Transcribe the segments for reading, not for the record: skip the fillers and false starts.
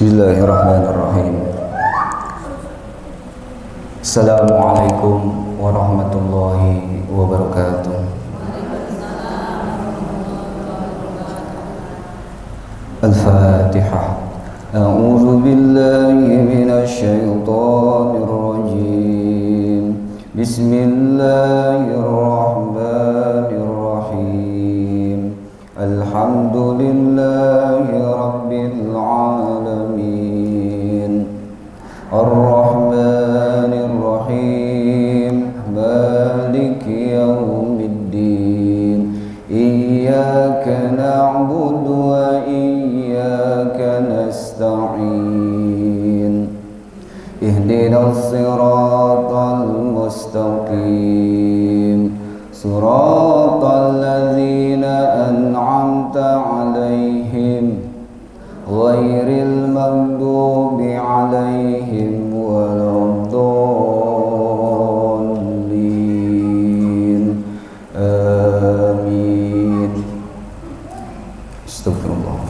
Bismillahirrahmanirrahim. Assalamualaikum warahmatullahi wabarakatuh. Al-Fatihah. A'udzu billahi minasy syaithanir rajim. Bismillahirrahmanirrahim. Alhamdulillahi rabbil alamin. Ar-Rahmanir Rahim. Maliki yaumiddin. Iyyaka na'budu wa iyyaka nasta'in. Ihdinas siratal mustaqim. Siratal ladzina an'amta 'alaihim ghairil maghdubi 'alaihim waladdallin. Amin. Astagfirullah.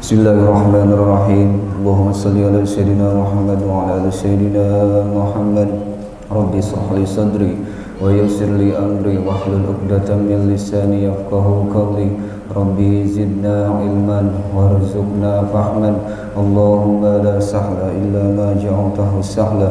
Bismillahirrahmanirrahim. Allahumma shalli ala sayyidina Muhammad wa ala ali sayyidina Muhammad. Rabbi shrah li sadri wa yassir li amri wahlul 'uqdatam min lisani yafqahu qawli. Rabbi zidna ilman warzuqna fahman. Allahumma la sahla illa ma ja'altahu sahla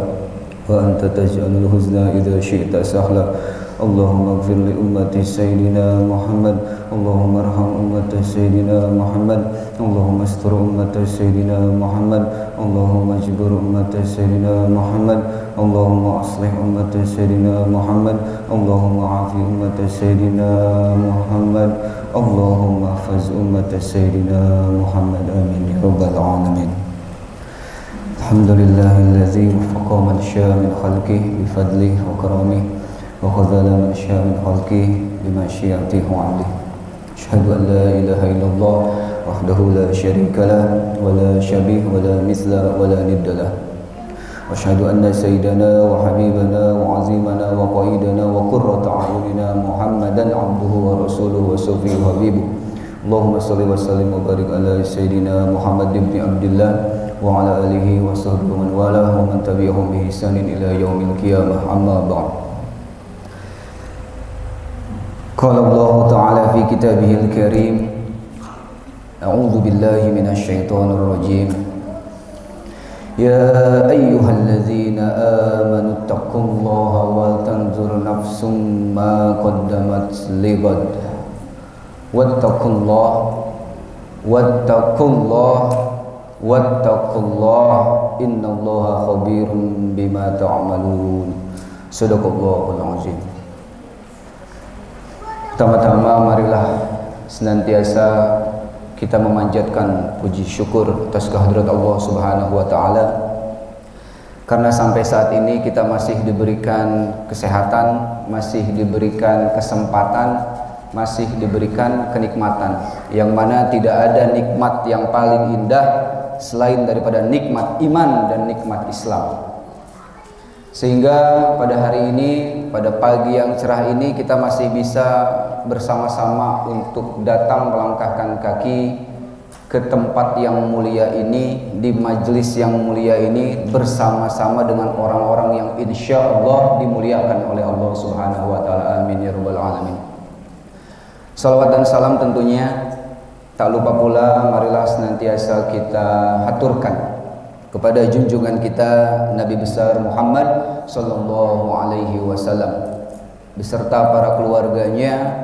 wa anta taj'alul huzna idza syi'ta sahla. Allahumma ighfir li ummati sayyidina Muhammad. Allahumma arham ummati sayyidina Muhammad. Allahumma astur ummati sayyidina Muhammad. Allahumma jibur ummati sayyidina Muhammad. Allahumma aslih ummati sayyidina Muhammad. Allahumma afi ummati sayyidina Muhammad. Allahumma hafaz ummati sayyidina Muhammad. Amin ya rabbal alamin. Alhamdulillahilladzi waffaqa man syaa min khalqihi bi fadlihi wa karamihi wa khadhala man syaa min khalqihi bi masyiatihi wa 'adlihi. Asyhadu an la ilaha illallah wahdahu la syarika lah wa la syabih wa la mithla wa la nidda lah. Wa asyhadu anna sayyidana wa habibana wa azimana wa qaidana wa qurrata a'yunina Muhammadan 'abduhu wa rasuluhu wa safiyuhu wa habibuhu. Allahumma shalli wa sallim wa barik ala sayyidina Muhammad ibn Abdullah wa ala alihi wa sahbihi wa man walah wa man tabi'ahum bi ihsanin ila yaumil qiyamah. Amma ba'd. Qala Allah Ta'ala fi kitabihil karim. A'udzu billahi minasy syaithanir rajim. Ya ayyuhalladzina amanu taqullaha wal tanzur nafsum ma qaddamat lighad. Wattaqullah innallaha khabirum bima ta'malun. Shadaqallahul azim. Pertama-tama marilah senantiasa kita memanjatkan puji syukur atas kehadirat Allah Subhanahu wa taala, karena sampai saat ini kita masih diberikan kesehatan, masih diberikan kesempatan, masih diberikan kenikmatan, yang mana tidak ada nikmat yang paling indah selain daripada nikmat iman dan nikmat Islam. Sehingga pada hari ini, pada pagi yang cerah ini, kita masih bisa bersama-sama untuk datang melangkahkan kaki ke tempat yang mulia ini, di majelis yang mulia ini, bersama-sama dengan orang-orang yang insya Allah dimuliakan oleh Allah Subhanahu wa ta'ala. Amin ya rabbal alamin. Salawat dan salam tentunya tak lupa pula marilah senantiasa kita haturkan kepada junjungan kita Nabi besar Muhammad sallallahu alaihi wasallam beserta para keluarganya,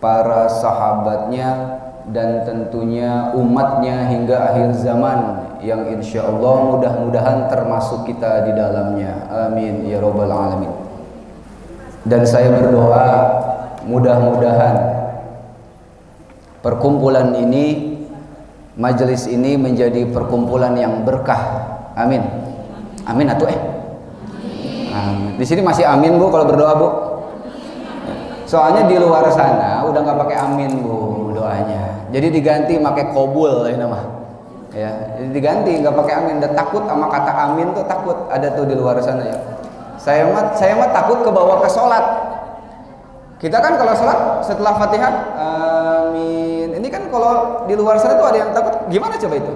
para sahabatnya, dan tentunya umatnya hingga akhir zaman yang insya Allah mudah-mudahan termasuk kita di dalamnya. Amin ya rabbal alamin. Dan saya berdoa mudah-mudahan perkumpulan ini, majelis ini menjadi perkumpulan yang berkah. Amin. Amin atuh Amin. Di sini masih amin Bu kalau berdoa Bu. Soalnya di luar sana udah nggak pakai amin Bu doanya. Jadi diganti pakai kobul ini nama. Ya, jadi diganti nggak pakai amin. Dan takut sama kata amin tuh, takut ada tuh di luar sana ya. Saya mah takut kebawa ke sholat. Kita kan kalau sholat setelah Fatihah amin. Ini kan kalau di luar sana tuh ada yang takut, gimana coba itu?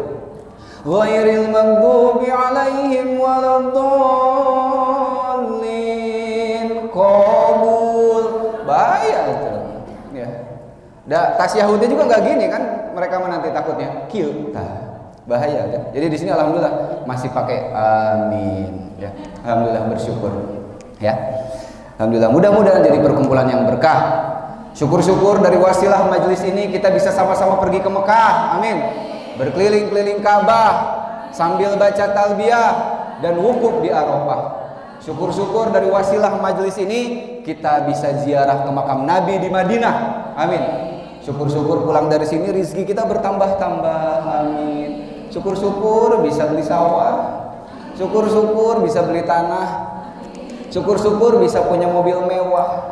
ghairil maghdubi alaihim waladdallin. Qabul. Bahaya itu. Ya. Tasyahudnya juga nggak gini kan, mereka nanti takutnya kieu. Bahaya kan. Jadi di sini alhamdulillah masih pakai amin ya. Alhamdulillah, bersyukur ya. Alhamdulillah, mudah-mudahan jadi perkumpulan yang berkah. Syukur-syukur dari wasilah majelis ini kita bisa sama-sama pergi ke Mekah. Amin. Berkeliling-keliling Ka'bah sambil baca talbiyah dan wukuf di Arafah. Syukur-syukur dari wasilah majelis ini kita bisa ziarah ke makam Nabi di Madinah. Amin. Syukur-syukur pulang dari sini rezeki kita bertambah-tambah. Amin. Syukur-syukur bisa beli sawah. Syukur-syukur bisa beli tanah. Syukur-syukur bisa punya mobil mewah.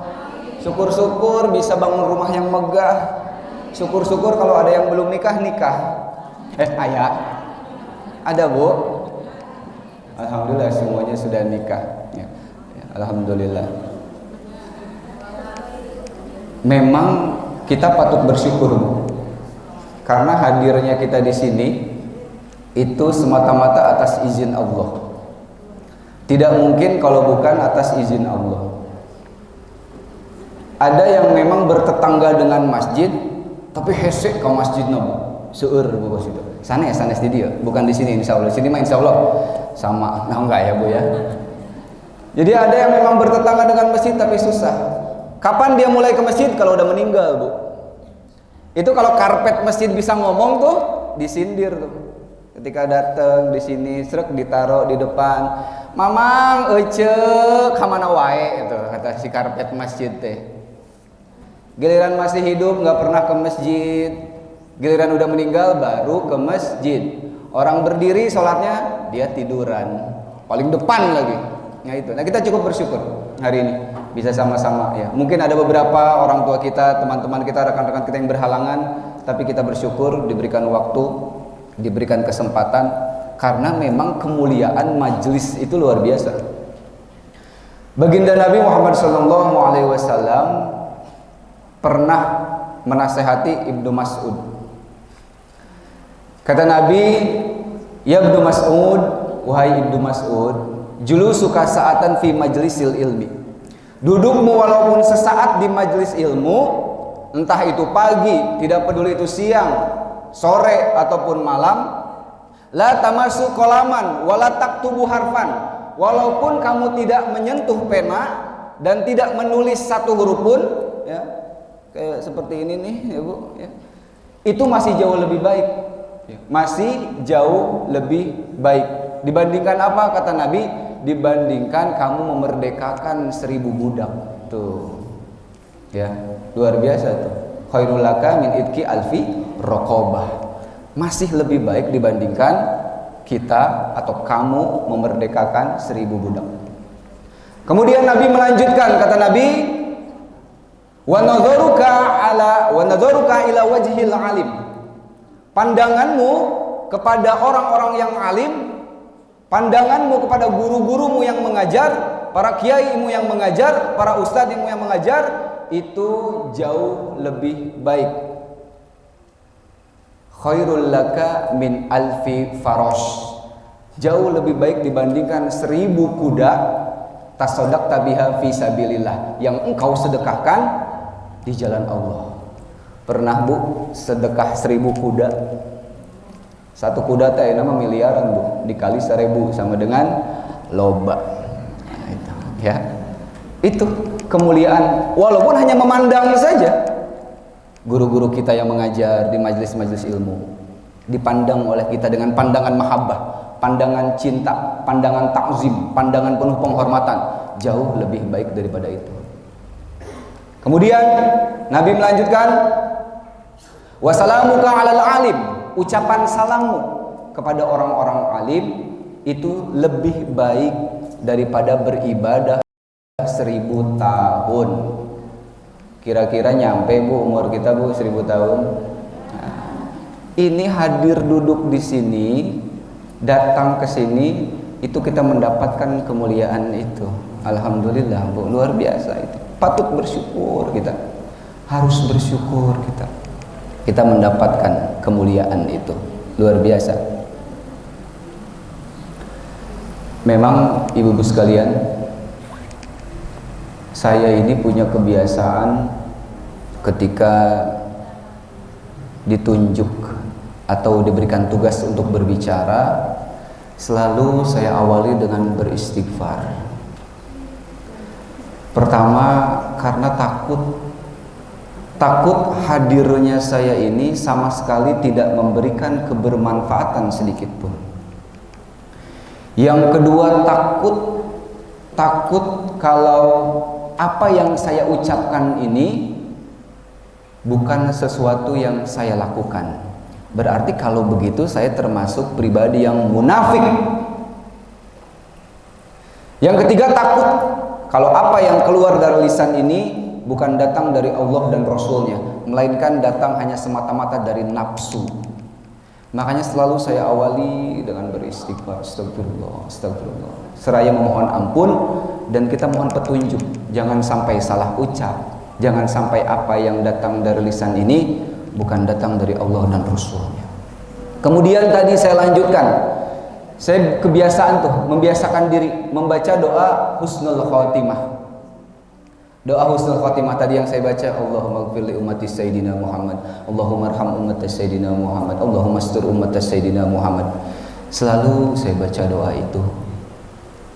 Syukur-syukur bisa bangun rumah yang megah. Syukur-syukur kalau ada yang belum nikah. Ayah ada bu? Alhamdulillah semuanya sudah nikah ya. Alhamdulillah. Memang kita patut bersyukur bu, karena hadirnya kita di sini itu semata-mata atas izin Allah. Tidak mungkin kalau bukan atas izin Allah. Ada yang memang bertetangga dengan masjid, tapi hesek ke masjid nabu, seur bu situ. Sanes di dia, bukan di sini insya Allah. Di sini mah insya Allah sama, nah enggak ya bu ya. Jadi ada yang memang bertetangga dengan masjid tapi susah. Kapan dia mulai ke masjid? Kalau udah meninggal bu. Itu kalau karpet masjid bisa ngomong tuh, disindir tuh. Ketika datang di sini, srek ditaruh di depan. Mamang, kamana wae itu kata si karpet masjid teh. Giliran masih hidup nggak pernah ke masjid, giliran udah meninggal baru ke masjid. Orang berdiri sholatnya dia tiduran paling depan lagi. Nah kita cukup bersyukur hari ini bisa sama-sama ya. Mungkin ada beberapa orang tua kita, teman-teman kita, rekan-rekan kita yang berhalangan, tapi kita bersyukur diberikan waktu, diberikan kesempatan, karena memang kemuliaan majelis itu luar biasa. Baginda Nabi Muhammad SAW pernah menasehati Ibnu Mas'ud. Kata Nabi, ya Ibnu Mas'ud, wahai Ibnu Mas'ud, julusuka sa'atan fi majlisil ilmi. Dudukmu walaupun sesaat di majelis ilmu, entah itu pagi, tidak peduli itu siang, sore ataupun malam, la tamasu qalaman wala taktubu harfan. Walaupun kamu tidak menyentuh pena dan tidak menulis satu huruf pun, ya. Kayak seperti ini nih ya bu ya. Itu masih jauh lebih baik ya. Masih jauh lebih baik dibandingkan apa kata Nabi? Dibandingkan kamu memerdekakan 1000 budak tuh ya, luar biasa tuh. Khairul laka min idki alfi raqabah. Masih lebih baik dibandingkan kita atau kamu memerdekakan 1000 budak. Kemudian Nabi melanjutkan, kata Nabi, wa nadharuka ila wajhil alim. Pandanganmu kepada orang-orang yang alim, pandanganmu kepada guru-gurumu yang mengajar, para kiaimu yang mengajar, para ustadzmu yang mengajar, itu jauh lebih baik. Khairul laka min alfi farosh. Jauh lebih baik dibandingkan 1000 kuda tasaddaqta biha fi sabilillah, yang engkau sedekahkan di jalan Allah. Pernah bu sedekah 1000 kuda? Satu kuda teh nama miliaran bu, dikali 1000 sama dengan loba. Nah, itu ya. Itu kemuliaan, walaupun hanya memandang saja. Guru-guru kita yang mengajar di majelis-majelis ilmu dipandang oleh kita dengan pandangan mahabbah, pandangan cinta, pandangan takzim, pandangan penuh penghormatan, jauh lebih baik daripada itu. Kemudian Nabi melanjutkan, wassalamuka alal alim. Ucapan salammu kepada orang-orang alim itu lebih baik daripada beribadah 1000 tahun. Kira-kira nyampe bu umur kita bu 1000 tahun. Nah, ini hadir duduk di sini, datang ke sini, itu kita mendapatkan kemuliaan itu. Alhamdulillah bu, luar biasa itu. Patut bersyukur kita, harus bersyukur kita mendapatkan kemuliaan itu, luar biasa. Memang ibu-ibu sekalian, saya ini punya kebiasaan ketika ditunjuk atau diberikan tugas untuk berbicara, selalu saya awali dengan beristighfar. Pertama, karena takut hadirnya saya ini sama sekali tidak memberikan kebermanfaatan sedikit pun. Yang kedua, takut kalau apa yang saya ucapkan ini bukan sesuatu yang saya lakukan. Berarti kalau begitu saya termasuk pribadi yang munafik. Yang ketiga, takut kalau apa yang keluar dari lisan ini bukan datang dari Allah dan Rasulnya, melainkan datang hanya semata-mata dari nafsu. Makanya selalu saya awali dengan beristighfar, astagfirullah, astagfirullah, seraya memohon ampun, dan kita mohon petunjuk. Jangan sampai salah ucap, jangan sampai apa yang datang dari lisan ini bukan datang dari Allah dan Rasulnya. Kemudian tadi saya lanjutkan, saya kebiasaan membiasakan diri membaca doa husnul khotimah. Doa husnul khotimah tadi yang saya baca, Allahumma ighfir li ummati sayyidina Muhammad, Allahumma arham ummati sayyidina Muhammad, Allahumma astur ummati sayyidina Muhammad. Selalu saya baca doa itu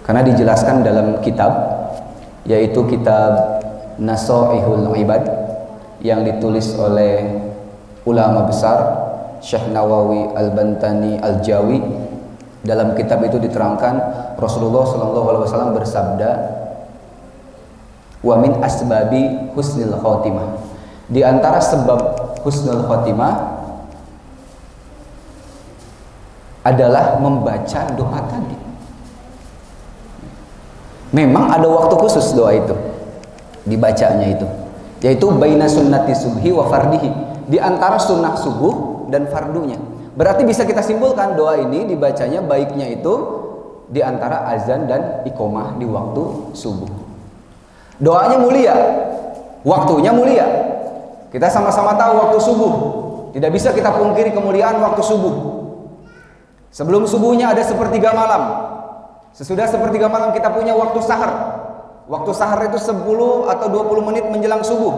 karena dijelaskan dalam kitab, yaitu kitab Nasaihul Ibad yang ditulis oleh ulama besar Syekh Nawawi Al-Bantani Al-Jawi. Dalam kitab itu diterangkan Rasulullah SAW bersabda, wa min asbabi husnul khotimah, di antara sebab husnul khotimah adalah membaca doa tadi. Memang ada waktu khusus doa itu dibacanya itu, yaitu baina sunnati subhi wa fardihi, di antara sunnah subuh dan fardunya. Berarti bisa kita simpulkan doa ini dibacanya baiknya itu di antara azan dan iqomah di waktu subuh. Doanya mulia, waktunya mulia. Kita sama-sama tahu waktu subuh, tidak bisa kita pungkiri kemuliaan waktu subuh. Sebelum subuhnya ada sepertiga malam. Sesudah sepertiga malam kita punya waktu sahar. Waktu sahar itu 10 atau 20 menit menjelang subuh.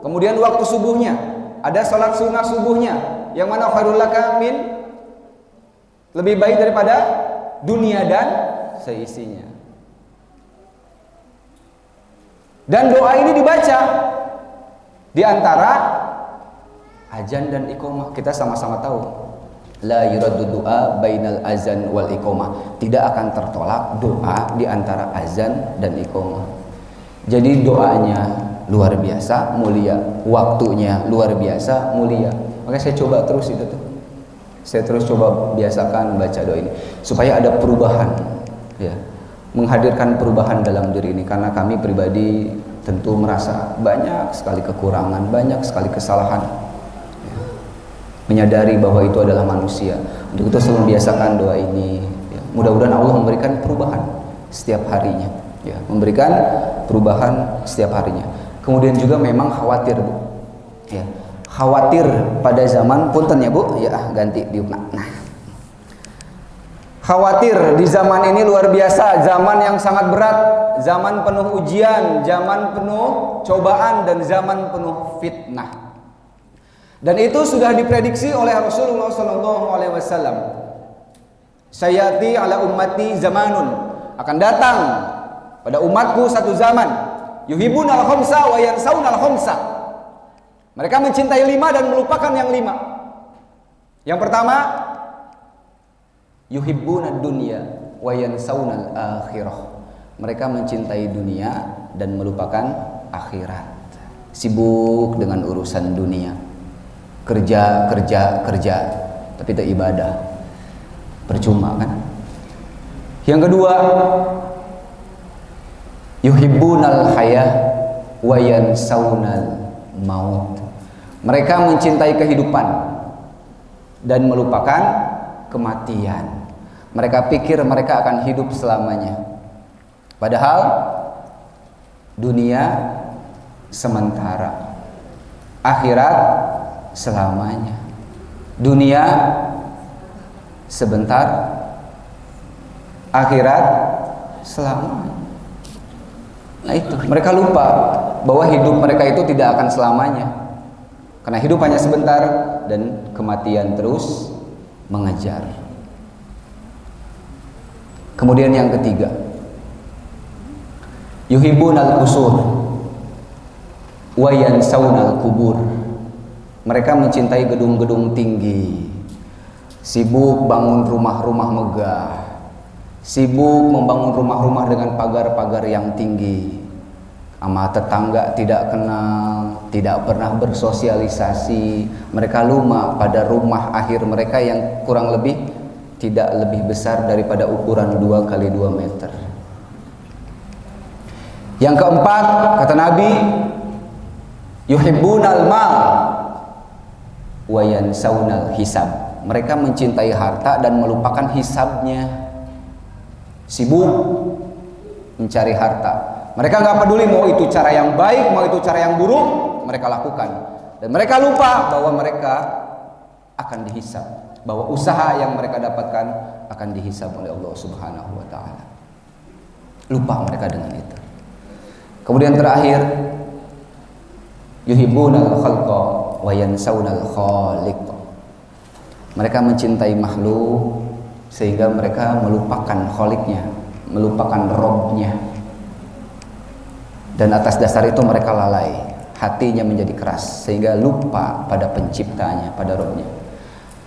Kemudian waktu subuhnya ada salat sunnah subuhnya, yang mana khairul laka min, lebih baik daripada dunia dan seisinya. Dan doa ini dibaca di antara azan dan iqomah. Kita sama-sama tahu, la yuraddu du'a bainal azan wal iqomah, tidak akan tertolak doa di antara azan dan iqomah. Jadi doanya luar biasa mulia, waktunya luar biasa mulia. Makanya saya coba terus itu tuh. Saya terus coba biasakan baca doa ini supaya ada perubahan, ya, menghadirkan perubahan dalam diri ini, karena kami pribadi tentu merasa banyak sekali kekurangan, banyak sekali kesalahan, ya. Menyadari bahwa itu adalah manusia. Untuk itu selalu membiasakan doa ini, ya. Mudah-mudahan Allah memberikan perubahan setiap harinya, ya, memberikan perubahan setiap harinya. Kemudian juga memang khawatir, Bu, ya, khawatir pada zaman punten ya Bu, ya ganti diupna. Nah, khawatir di zaman ini luar biasa, zaman yang sangat berat, zaman penuh ujian, zaman penuh cobaan, dan zaman penuh fitnah. Dan itu sudah diprediksi oleh Rasulullah SAW. Sayati ala ummati zamanun, akan datang pada umatku satu zaman, yuhibunal khamsa wa yansaunal khamsa. Mereka mencintai 5 dan melupakan yang 5. Yang pertama, yuhibbunad dunya wa yansaunal akhirah. Mereka mencintai dunia dan melupakan akhirat. Sibuk dengan urusan dunia. Kerja, tapi tak ibadah. Percuma kan? Yang kedua, yuhibbunal hayah wa yansaunal maut. Mereka mencintai kehidupan dan melupakan kematian. Mereka pikir mereka akan hidup selamanya, padahal dunia sementara, akhirat selamanya. Dunia sebentar, akhirat selamanya. Nah itu, mereka lupa bahwa hidup mereka itu tidak akan selamanya. Karena hidup hanya sebentar dan kematian terus mengejar. Kemudian yang ketiga, yuhibbunal qusur wa yansawunal kubur. Mereka mencintai gedung-gedung tinggi, sibuk bangun rumah-rumah megah, sibuk membangun rumah-rumah dengan pagar-pagar yang tinggi. Sama tetangga tidak kenal, tidak pernah bersosialisasi. Mereka lupa pada rumah akhir mereka yang kurang lebih tidak lebih besar daripada ukuran 2 kali 2 meter. Yang keempat, kata Nabi, yuhibbunal mal wa yansawnal hisab. Mereka mencintai harta dan melupakan hisabnya. Sibuk mencari harta. Mereka nggak peduli mau itu cara yang baik, mau itu cara yang buruk, mereka lakukan. Dan mereka lupa bahwa mereka akan dihisab, bahwa usaha yang mereka dapatkan akan dihisab oleh Allah Subhanahu wa taala. Lupa mereka dengan itu. Kemudian terakhir, yuhibbunal khalqa wa yansawunal khaliq. Mereka mencintai makhluk sehingga mereka melupakan khaliqnya, melupakan Robnya. Dan atas dasar itu mereka lalai, hatinya menjadi keras sehingga lupa pada penciptanya, pada Robnya.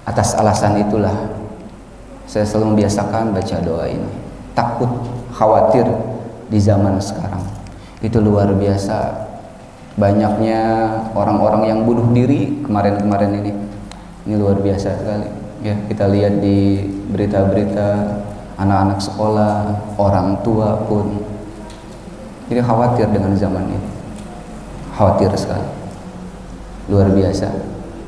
Atas alasan itulah saya selalu membiasakan baca doa ini. Takut, khawatir di zaman sekarang itu luar biasa banyaknya orang-orang yang bunuh diri kemarin-kemarin ini luar biasa sekali ya. Kita lihat di berita-berita anak-anak sekolah, orang tua pun. Jadi khawatir dengan zaman ini, khawatir sekali, luar biasa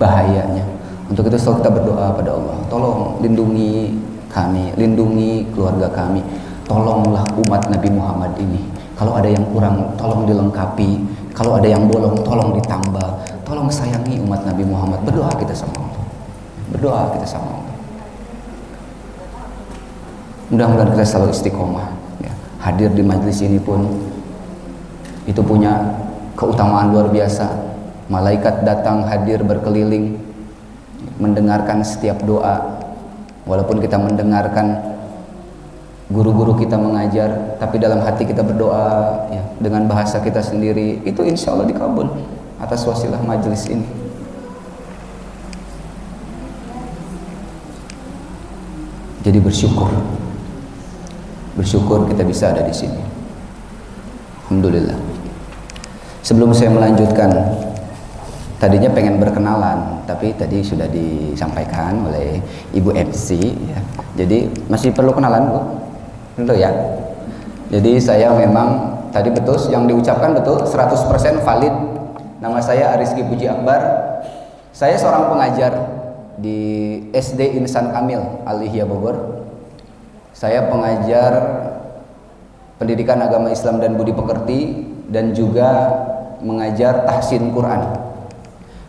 bahayanya. Untuk itu selalu kita berdoa pada Allah, tolong lindungi kami, lindungi keluarga kami, tolonglah umat Nabi Muhammad ini. Kalau ada yang kurang, tolong dilengkapi. Kalau ada yang bolong, tolong ditambah. Tolong sayangi umat Nabi Muhammad. Berdoa kita sama Allah, berdoa kita sama Allah. Mudah-mudahan kita selalu istiqomah ya. Hadir di majelis ini pun itu punya keutamaan luar biasa. Malaikat datang hadir berkeliling mendengarkan setiap doa. Walaupun kita mendengarkan guru-guru kita mengajar, tapi dalam hati kita berdoa ya, dengan bahasa kita sendiri, itu insya Allah dikabul atas wasilah majelis ini. Jadi bersyukur kita bisa ada di sini. Alhamdulillah. Sebelum saya melanjutkan, tadinya pengen berkenalan, tapi tadi sudah disampaikan oleh Ibu MC ya. Jadi masih perlu kenalan, Bu? Tentu ya. Jadi saya memang tadi betul yang diucapkan betul 100% valid. Nama saya Ariski Puji Akbar. Saya seorang pengajar di SD Insan Kamil Al-Ihya Bogor. Saya pengajar pendidikan agama Islam dan budi pekerti dan juga mengajar tahsin Quran.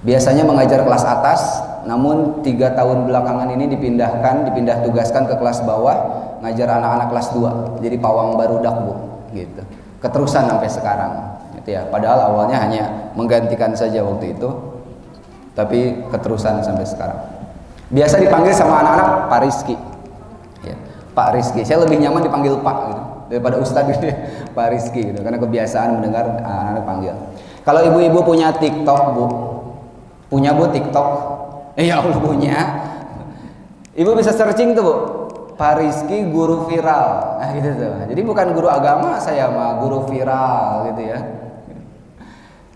Biasanya mengajar kelas atas, namun 3 tahun belakangan ini dipindah tugaskan ke kelas bawah, ngajar anak-anak kelas 2. Jadi pawang barudak, Bu, gitu. Keterusan sampai sekarang, gitu ya. Padahal awalnya hanya menggantikan saja waktu itu, tapi keterusan sampai sekarang. Biasa dipanggil sama anak-anak Pak Rizky. Ya, Pak Rizky. Saya lebih nyaman dipanggil Pak gitu daripada Ustadz gitu ya. Pak Rizky gitu, karena kebiasaan mendengar anak-anak panggil. Kalau ibu-ibu punya TikTok, Bu, punya Bu TikTok? Ya Allah punya. Ibu bisa searching tuh, Bu, Pak Rizky guru viral. Nah gitu tuh. Jadi bukan guru agama, saya mah guru viral gitu ya.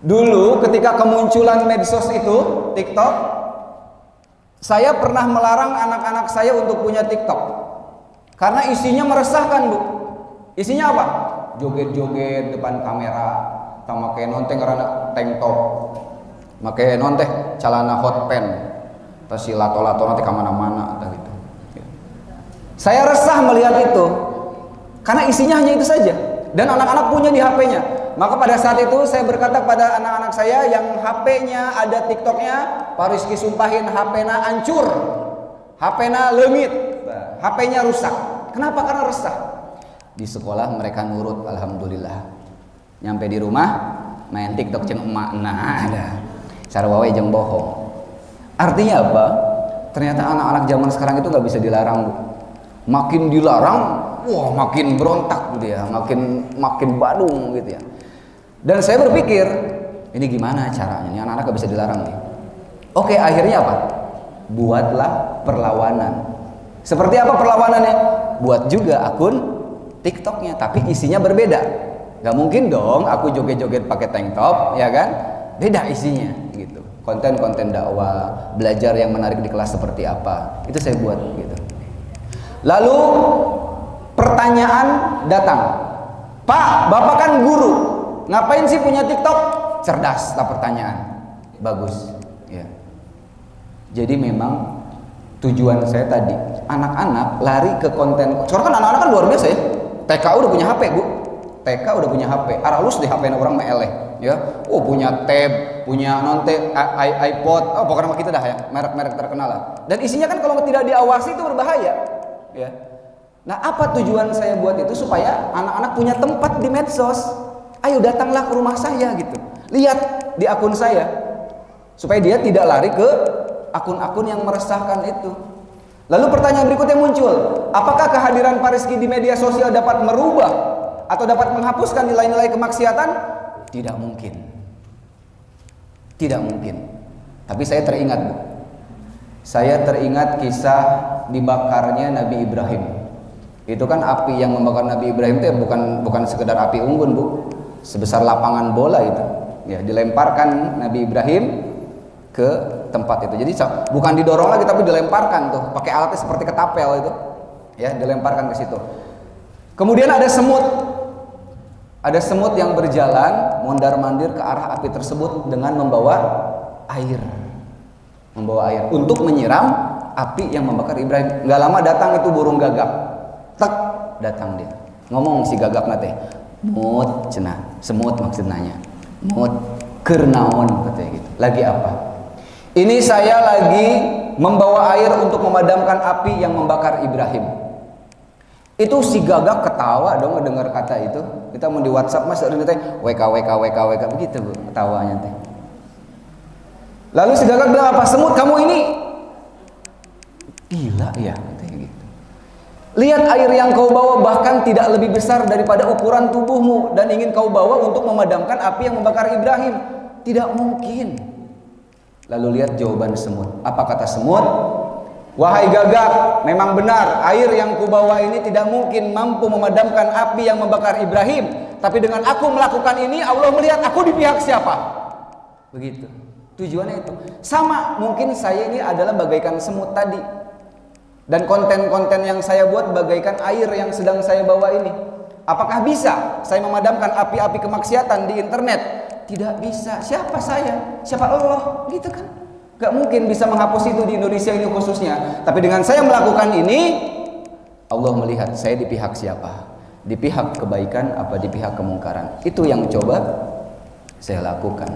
Dulu ketika kemunculan medsos itu, TikTok, saya pernah melarang anak-anak saya untuk punya TikTok karena isinya meresahkan, Bu. Isinya apa? Joget-joget depan kamera, sama kayak nonteng karena tank top, make nonteh celana hot pants, terus si lato-lato nanti kemana-mana gitu. Saya resah melihat itu karena isinya hanya itu saja dan anak-anak punya di HP-nya. Maka pada saat itu saya berkata pada anak-anak saya yang HP-nya ada TikToknya, Pak Rizky sumpahin HP-na hancur, HP-na leungit, HP-nya rusak. Kenapa? Karena resah. Di sekolah mereka nurut, alhamdulillah. Nyampe di rumah main TikTok jeung emak, nah ada sarwawe jeung bohong. Artinya apa? Ternyata anak-anak zaman sekarang itu nggak bisa dilarang, Bu. Makin dilarang, wah makin berontak gitu ya, makin badung gitu ya. Dan saya berpikir, ini gimana caranya? Ini anak-anak nggak bisa dilarang nih. Oke, akhirnya apa? Buatlah perlawanan. Seperti apa perlawanannya? Buat juga akun TikToknya, tapi isinya berbeda. Gak mungkin dong aku joget-joget pakai tank top, ya kan? Beda isinya, gitu. Konten-konten dakwah, belajar yang menarik di kelas seperti apa, itu saya buat, gitu. Lalu pertanyaan datang, Pak, Bapak kan guru, ngapain sih punya TikTok? Cerdas lah pertanyaan, bagus, ya. Jadi memang tujuan saya tadi, anak-anak lari ke konten. Soalnya kan anak-anak kan luar biasa ya. TK udah punya HP, Bu. TK udah punya HP. Aralus di HP orang meleh, ya. Oh, punya tab, punya iPod. Oh, pokoknya kita dah ya, merek-merek terkenal lah. Dan isinya kan kalau tidak diawasi itu berbahaya, ya. Nah, apa tujuan saya buat itu? Supaya anak-anak punya tempat di medsos. Ayo datanglah ke rumah saya gitu. Lihat di akun saya. Supaya dia tidak lari ke akun-akun yang meresahkan itu. Lalu pertanyaan berikutnya muncul, apakah kehadiran Pak Rizky di media sosial dapat merubah atau dapat menghapuskan nilai-nilai kemaksiatan? Tidak mungkin. Tidak mungkin. Tapi saya teringat, Bu. Saya teringat kisah dibakarnya Nabi Ibrahim. Itu kan api yang membakar Nabi Ibrahim itu bukan sekedar api unggun, Bu. Sebesar lapangan bola itu. Ya, dilemparkan Nabi Ibrahim ke tempat itu. Jadi bukan didorong lagi tapi dilemparkan tuh, pakai alatnya seperti ketapel itu. Ya, dilemparkan ke situ. Kemudian ada semut. Ada semut yang berjalan mondar-mandir ke arah api tersebut dengan membawa air. Membawa air untuk menyiram api yang membakar Ibrahim. Nggak lama datang itu burung gagak. Tek, datang dia. Ngomong si gagak nate. Mut cenah, semut maksudnya. Mut keur naon katanya gitu. Lagi apa? Ini saya lagi membawa air untuk memadamkan api yang membakar Ibrahim. Itu si gagak ketawa dong dengar kata itu. Kita mau di WhatsApp Mas teh WK begitu, Bu, ketawanya teh. Lalu si gagak bilang apa? Semut, kamu ini gila ya, katanya gitu. Lihat air yang kau bawa bahkan tidak lebih besar daripada ukuran tubuhmu dan ingin kau bawa untuk memadamkan api yang membakar Ibrahim. Tidak mungkin. Lalu lihat jawaban semut. Apa kata semut? Wahai gagak, memang benar air yang kubawa ini tidak mungkin mampu memadamkan api yang membakar Ibrahim. Tapi dengan aku melakukan ini, Allah melihat aku di pihak siapa. Begitu. Tujuannya itu. Sama, mungkin saya ini adalah bagaikan semut tadi. Dan konten-konten yang saya buat bagaikan air yang sedang saya bawa ini. Apakah bisa saya memadamkan api-api kemaksiatan di internet? Tidak bisa. Siapa saya? Siapa Allah? Gitu kan? Gak mungkin bisa menghapus itu di Indonesia ini khususnya. Tapi dengan saya melakukan ini, Allah melihat saya di pihak siapa. Di pihak kebaikan apa di pihak kemungkaran. Itu yang coba saya lakukan.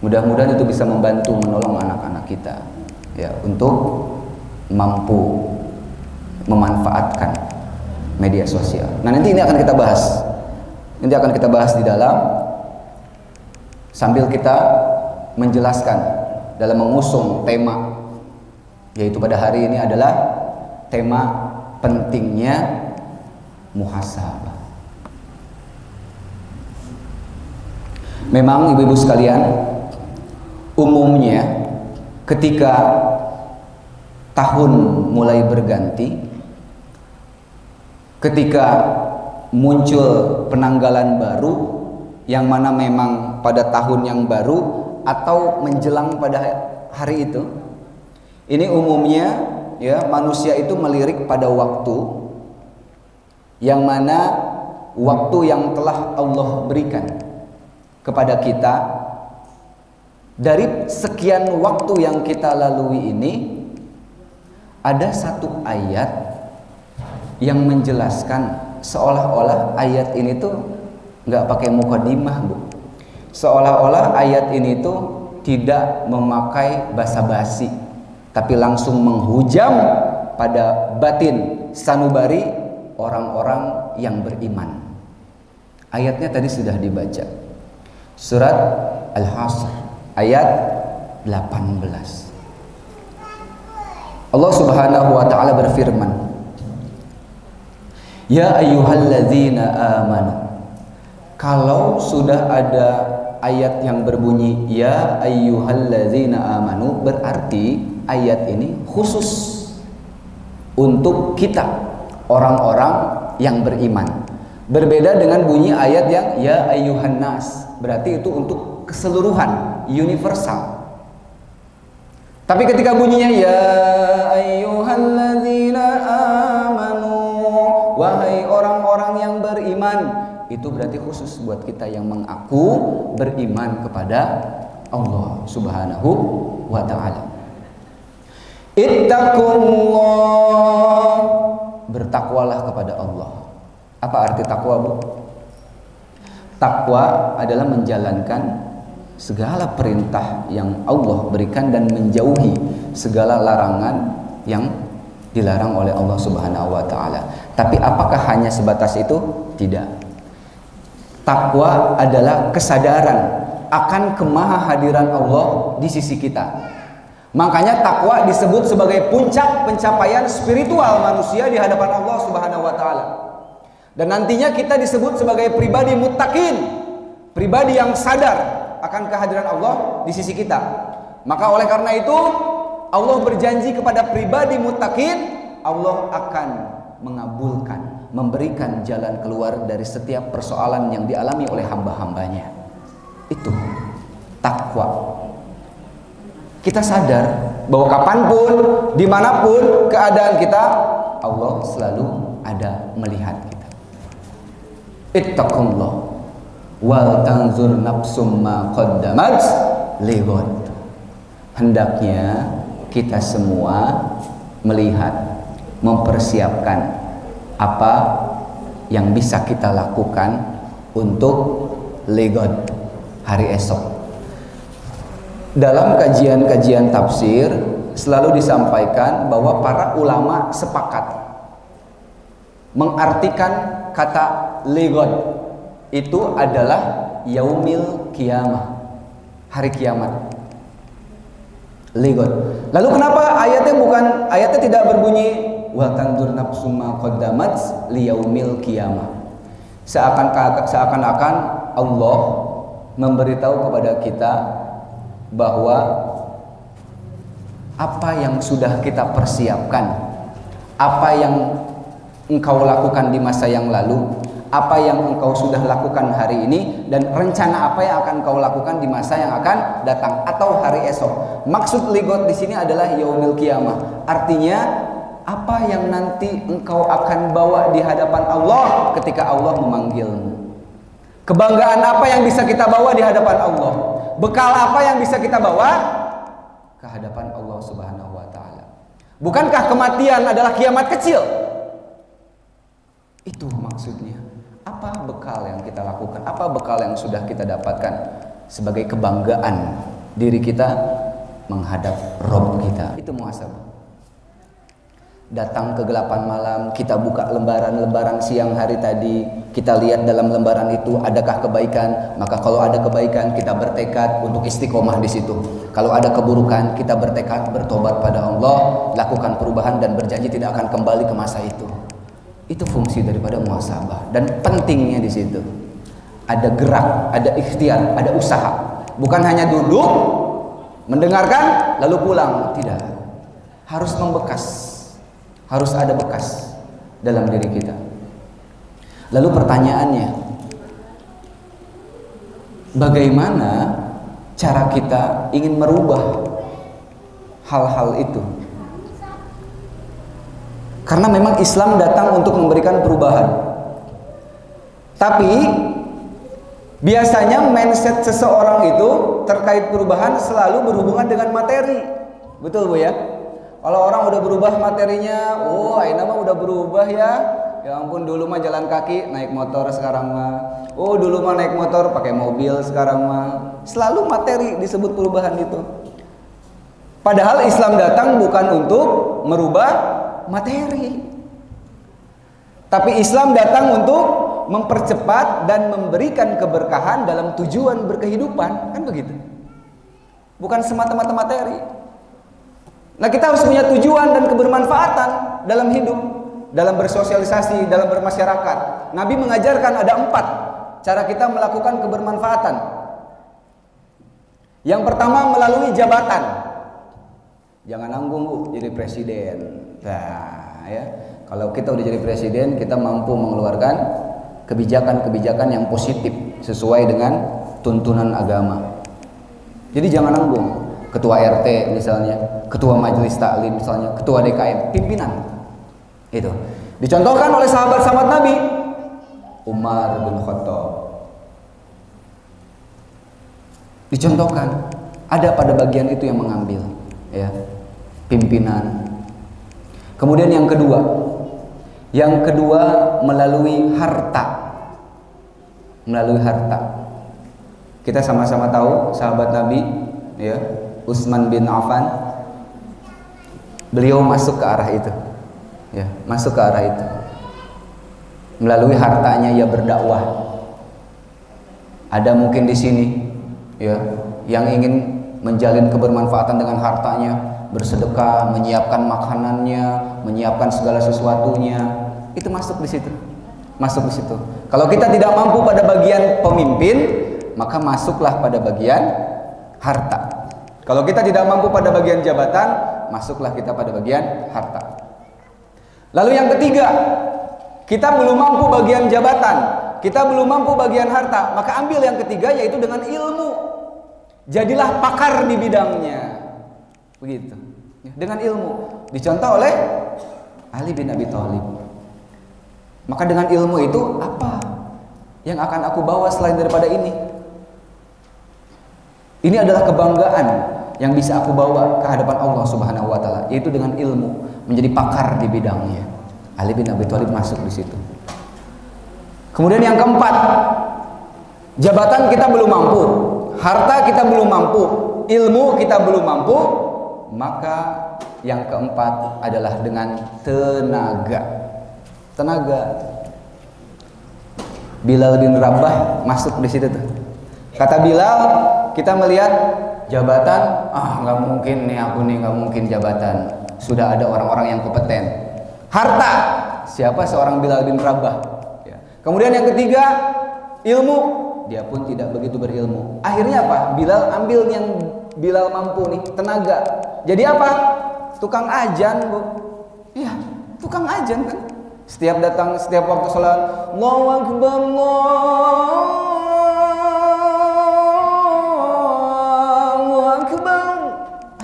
Mudah-mudahan itu bisa membantu menolong anak-anak kita, ya, untuk mampu memanfaatkan media sosial. Nah, nanti ini akan kita bahas. Nanti akan kita bahas di dalam sambil kita menjelaskan dalam mengusung tema, yaitu pada hari ini adalah tema pentingnya muhasabah. Memang ibu-ibu sekalian, umumnya ketika tahun mulai berganti, ketika muncul penanggalan baru yang mana memang pada tahun yang baru atau menjelang pada hari itu, ini umumnya ya manusia itu melirik pada waktu yang mana waktu yang telah Allah berikan kepada kita. Dari sekian waktu yang kita lalui ini, ada satu ayat yang menjelaskan, seolah-olah ayat ini tuh nggak pakai mukadimah, Bu. Seolah-olah ayat ini tuh tidak memakai basa-basi, tapi langsung menghujam pada batin sanubari orang-orang yang beriman. Ayatnya tadi sudah dibaca. Surat Al-Hasr ayat 18. Allah Subhanahu wa taala berfirman, "Ya ayyuhalladzina amanu." Kalau sudah ada ayat yang berbunyi ya ayyuhalladzina amanu, berarti ayat ini khusus untuk kita, orang-orang yang beriman. Berbeda dengan bunyi ayat yang ya ayyuhan nas, berarti itu untuk keseluruhan, universal. Tapi ketika bunyinya ya ayyuhalladzina amanu, wahai orang-orang yang beriman, itu berarti khusus buat kita yang mengaku beriman kepada Allah Subhanahu wa ta'ala. Ittaqullah, bertakwalah kepada Allah. Apa arti takwa, Bu? Takwa adalah menjalankan segala perintah yang Allah berikan dan menjauhi segala larangan yang dilarang oleh Allah Subhanahu wa taala. Tapi apakah hanya sebatas itu? Tidak. Takwa adalah kesadaran akan kemahahadiran Allah di sisi kita. Makanya takwa disebut sebagai puncak pencapaian spiritual manusia di hadapan Allah Subhanahu wa taala. Dan nantinya kita disebut sebagai pribadi muttaqin, pribadi yang sadar akan kehadiran Allah di sisi kita. Maka oleh karena itu Allah berjanji kepada pribadi muttaqin, Allah akan mengabulkan, memberikan jalan keluar dari setiap persoalan yang dialami oleh hamba-hambanya. Itu takwa. Kita sadar bahwa kapanpun, dimanapun keadaan kita, Allah selalu ada melihat kita. Ittaqullah wal tanzur nafsum ma qaddamat lighad. Hendaknya kita semua melihat, mempersiapkan apa yang bisa kita lakukan untuk lighad, hari esok. Dalam kajian-kajian tafsir selalu disampaikan bahwa para ulama sepakat mengartikan kata lighad itu adalah yaumil qiyamah, hari kiamat. Lighad. Lalu kenapa ayatnya tidak berbunyi wa tanzur nafsum ma qaddamat liyaumil qiyamah? Seakan-akan Allah memberitahu kepada kita bahwa apa yang sudah kita persiapkan, apa yang engkau lakukan di masa yang lalu, apa yang engkau sudah lakukan hari ini, dan rencana apa yang akan engkau lakukan di masa yang akan datang atau hari esok. Maksud lighad di sini adalah yaumil qiyamah. Artinya apa yang nanti engkau akan bawa di hadapan Allah ketika Allah memanggilmu. Kebanggaan apa yang bisa kita bawa di hadapan Allah? Bekal apa yang bisa kita bawa ke hadapan Allah Subhanahu wa taala? Bukankah kematian adalah kiamat kecil? Itu maksudnya. Apa bekal yang kita lakukan? Apa bekal yang sudah kita dapatkan sebagai kebanggaan diri kita menghadap Rabb kita? Itu muhasabah. Datang kegelapan malam, kita buka lembaran-lembaran siang hari tadi, kita lihat dalam lembaran itu adakah kebaikan, maka kalau ada kebaikan kita bertekad untuk istiqomah di situ. Kalau ada keburukan kita bertekad bertobat pada Allah, lakukan perubahan dan berjanji tidak akan kembali ke masa itu. Itu fungsi daripada muhasabah, dan pentingnya di situ ada gerak, ada ikhtiar, ada usaha. Bukan hanya duduk mendengarkan lalu pulang, tidak. Harus membekas, harus ada bekas dalam diri kita. Lalu pertanyaannya, bagaimana cara kita ingin merubah hal-hal itu? Karena memang Islam datang untuk memberikan perubahan. Tapi biasanya mindset seseorang itu terkait perubahan selalu berhubungan dengan materi. Betul Bu ya? Kalau orang udah berubah materinya, oh ayeuna mah udah berubah ya. Ya ampun, dulu mah jalan kaki, naik motor, sekarang mah. Oh dulu mah naik motor, pakai mobil, sekarang mah. Selalu materi disebut perubahan itu. Padahal Islam datang bukan untuk merubah Materi. Tapi Islam datang untuk mempercepat dan memberikan keberkahan dalam tujuan berkehidupan, kan begitu? Bukan semata-mata materi. Nah, kita harus punya tujuan dan kebermanfaatan dalam hidup, dalam bersosialisasi, dalam bermasyarakat. Nabi mengajarkan ada 4 cara kita melakukan kebermanfaatan. Yang pertama melalui jabatan. Jangan nanggung Bu jadi presiden. Nah, ya. Kalau kita udah jadi presiden, kita mampu mengeluarkan kebijakan-kebijakan yang positif sesuai dengan tuntunan agama. Jadi jangan nanggung. Ketua RT misalnya, ketua majelis taklim misalnya, ketua DKM, pimpinan. Itu. Dicontohkan oleh sahabat-sahabat Nabi. Umar bin Khattab. Dicontohkan, ada pada bagian itu yang mengambil, ya, pimpinan. Kemudian yang kedua melalui harta. Melalui harta. Kita sama-sama tahu sahabat Nabi, ya, Utsman bin Affan, beliau masuk ke arah itu, ya, masuk ke arah itu. Melalui hartanya ia berdakwah. Ada mungkin di sini, ya, yang ingin menjalin kebermanfaatan dengan hartanya, bersedekah, menyiapkan makanannya, menyiapkan segala sesuatunya, itu masuk di situ. Masuk di situ. Kalau kita tidak mampu pada bagian pemimpin, maka masuklah pada bagian harta. Kalau kita tidak mampu pada bagian jabatan, masuklah kita pada bagian harta. Lalu yang ketiga, kita belum mampu bagian jabatan, kita belum mampu bagian harta, maka ambil yang ketiga, yaitu dengan ilmu. Jadilah pakar di bidangnya. Begitu. Dengan ilmu. Dicontoh oleh Ali bin Abi Thalib. Maka dengan ilmu itu apa yang akan aku bawa selain daripada ini? Ini adalah kebanggaan yang bisa aku bawa ke hadapan Allah Subhanahu wa taala, yaitu dengan ilmu, menjadi pakar di bidangnya. Ali bin Abi Thalib masuk di situ. Kemudian yang keempat, jabatan kita belum mampu, harta kita belum mampu, ilmu kita belum mampu, maka yang keempat adalah dengan tenaga. Tenaga. Bilal bin Rabah masuk di situ tuh. Kata Bilal, kita melihat jabatan, nggak mungkin nih aku nih, nggak mungkin jabatan. Sudah ada orang-orang yang kompeten. Harta, siapa seorang Bilal bin Rabah? Ya. Kemudian yang ketiga, ilmu, dia pun tidak begitu berilmu. Akhirnya apa? Bilal ambil yang Bilal mampu nih, tenaga. Jadi apa? Tukang ajan, Bu. Iya, tukang ajan kan. Setiap datang, setiap waktu sholat, Allahu Akbar, Allahu Akbar,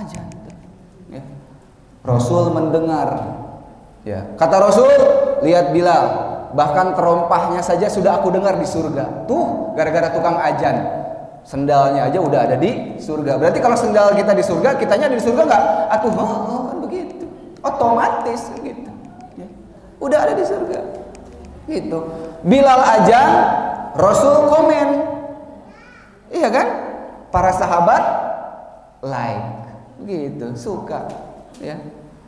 ajan. Ya. Rasul mendengar. Ya. Kata Rasul, lihat Bilal, bahkan terompahnya saja sudah aku dengar di surga. Tuh, gara-gara tukang ajan, sendalnya aja udah ada di surga. Berarti kalau sendal kita di surga, kitanya di surga nggak? Atuh, kan begitu. Otomatis gitu. Udah ada di surga gitu. Bilal ajan, Rasul komen, iya kan? Para sahabat like, gitu, suka, ya.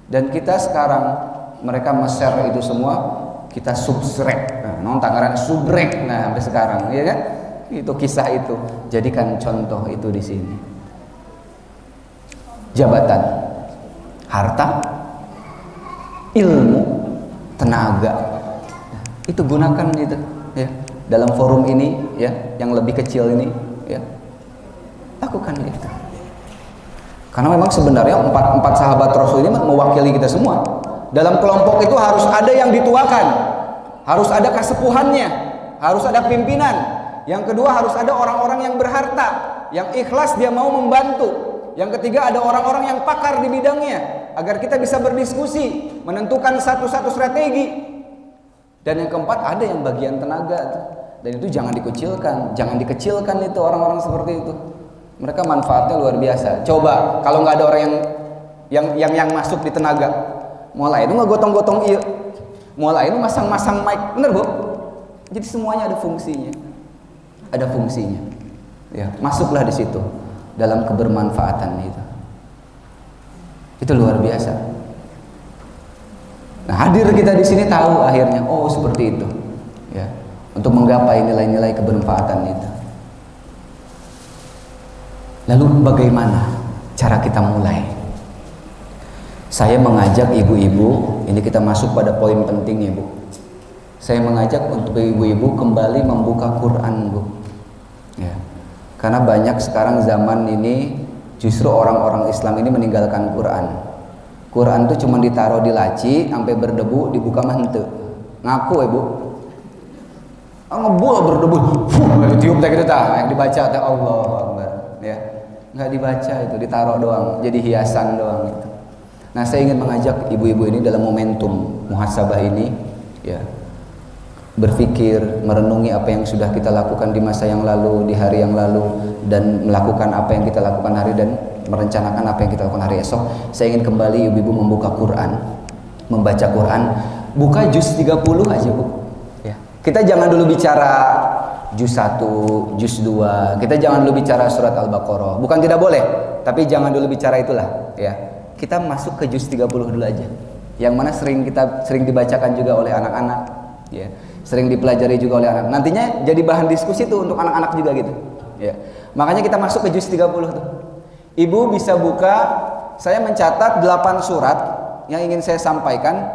Dan kita sekarang, mereka share itu semua, kita subscribe, non Tangerang subrek, nah sampai sekarang, ya kan? Itu kisah itu, jadikan contoh itu di sini. Jabatan, harta, ilmu, tenaga, itu gunakan itu, ya, dalam forum ini, ya, yang lebih kecil ini, ya, lakukan itu. Karena memang sebenarnya empat sahabat Rasul ini mewakili kita semua. Dalam kelompok itu harus ada yang dituakan, harus ada kesepuhannya, harus ada pimpinan. Yang kedua harus ada orang-orang yang berharta, yang ikhlas dia mau membantu. Yang ketiga ada orang-orang yang pakar di bidangnya, agar kita bisa berdiskusi, menentukan satu-satu strategi. Dan yang keempat ada yang bagian tenaga, dan itu jangan dikecilkan itu orang-orang seperti itu. Mereka manfaatnya luar biasa. Coba kalau nggak ada orang yang masuk di tenaga, mulai itu nggak gotong-gotong iya, mulai itu masang-masang mic, bener Bu? Jadi semuanya ada fungsinya, ya, masuklah di situ dalam kebermanfaatan itu luar biasa. Nah, hadir kita di sini tahu akhirnya, oh seperti itu, ya, untuk menggapai nilai-nilai kebermanfaatan itu. Lalu bagaimana cara kita mulai? Saya mengajak ibu-ibu, ini kita masuk pada poin penting ya Bu. Saya mengajak untuk ibu-ibu kembali membuka Quran Bu. Ya. Karena banyak sekarang zaman ini justru orang-orang Islam ini meninggalkan Quran. Quran itu cuma ditaruh di laci sampai berdebu, dibuka mantu. Ngaku ya Bu. Ngebul berdebu. Ditiup tak gitu tah, yang dibaca teh Allahu Akbar, ya. Enggak dibaca itu, ditaruh doang, jadi hiasan doang gitu. Nah, saya ingin mengajak ibu-ibu ini dalam momentum muhasabah ini, ya, berpikir, merenungi apa yang sudah kita lakukan di masa yang lalu, di hari yang lalu, dan melakukan apa yang kita lakukan hari dan merencanakan apa yang kita lakukan hari esok. Saya ingin kembali ibu-ibu membuka Quran, membaca Quran, buka juz 30 aja Bu. Ya. Kita jangan dulu bicara juz 1, juz 2. Kita jangan dulu bicara surat Al-Baqarah. Bukan tidak boleh, tapi jangan dulu bicara itulah, ya. Kita masuk ke juz 30 dulu aja. Yang mana sering dibacakan juga oleh anak-anak, ya. Sering dipelajari juga oleh anak. Nantinya jadi bahan diskusi tuh untuk anak-anak juga gitu, ya. Makanya kita masuk ke juz 30 tuh. Ibu bisa buka, saya mencatat 8 surat yang ingin saya sampaikan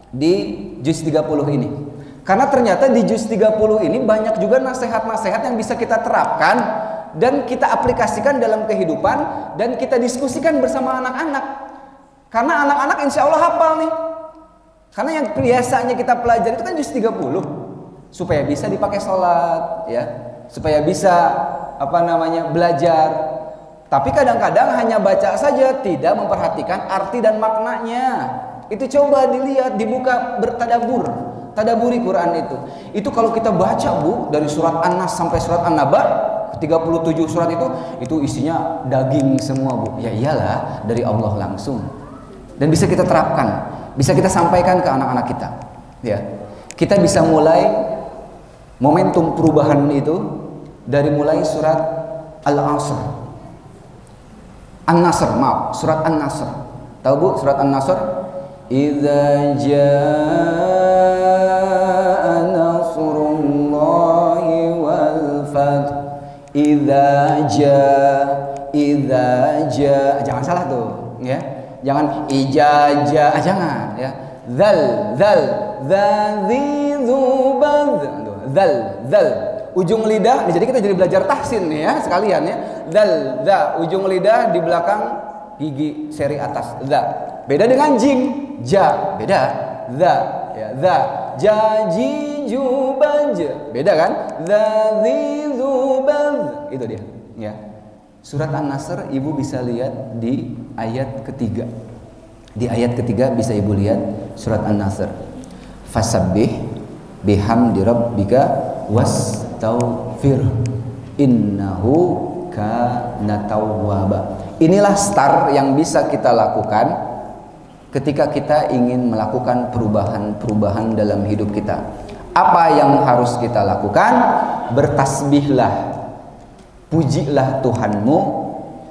di juz 30 ini. Karena ternyata di juz 30 ini banyak juga nasihat-nasihat yang bisa kita terapkan dan kita aplikasikan dalam kehidupan dan kita diskusikan bersama anak-anak. Karena anak-anak insya Allah hafal nih. Karena yang biasanya kita pelajari itu kan juz 30 supaya bisa dipakai sholat, ya, supaya bisa belajar. Tapi kadang-kadang hanya baca saja, tidak memperhatikan arti dan maknanya. Itu coba dilihat, dibuka, tadaburi Quran itu. Itu kalau kita baca Bu, dari surat An-Nas sampai surat An-Naba, 37 surat itu isinya daging semua Bu. Ya iyalah, dari Allah langsung. Dan bisa kita terapkan, bisa kita sampaikan ke anak-anak kita. Ya, kita bisa mulai momentum perubahan itu dari mulai surat Al-Asr. An-Nasr, maaf, surat An-Nasr. Tahu Bu surat An-Nasr? Idza jaa nasrullahi wal fath. Idza jaa. Jangan salah tuh, ya. Jangan ijaja, jangan, ya. Zal. Ujung lidah, jadi kita jadi belajar tahsin nih ya sekalian ya. Ujung lidah di belakang gigi seri atas. Beda dengan jim, beda. Ya, jubaj. Beda kan? Zubaj. Itu dia, ya. Surat An-Nasr ibu bisa lihat di ayat ketiga. Di ayat ketiga bisa ibu lihat surat An-Nasr. Fasabbih bihamdi rabbika wastaghfir innahu kana tawwaba. Inilah start yang bisa kita lakukan ketika kita ingin melakukan perubahan-perubahan dalam hidup kita. Apa yang harus kita lakukan? Bertasbihlah, pujilah Tuhanmu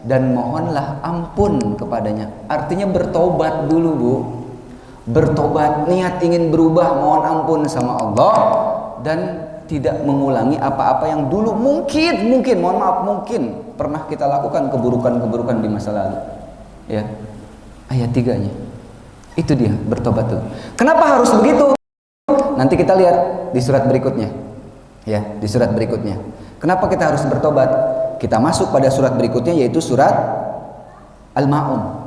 dan mohonlah ampun kepadanya. Artinya bertobat dulu Bu. Bertobat, niat ingin berubah, mohon ampun sama Allah dan tidak mengulangi apa-apa yang dulu mungkin mohon maaf mungkin pernah kita lakukan keburukan-keburukan di masa lalu. Ya. Ayat 3-nya. Itu dia, bertobat tuh. Kenapa harus begitu? Nanti kita lihat di surat berikutnya. Ya, di surat berikutnya. Kenapa kita harus bertobat? Kita masuk pada surat berikutnya yaitu surat Al-Ma'un.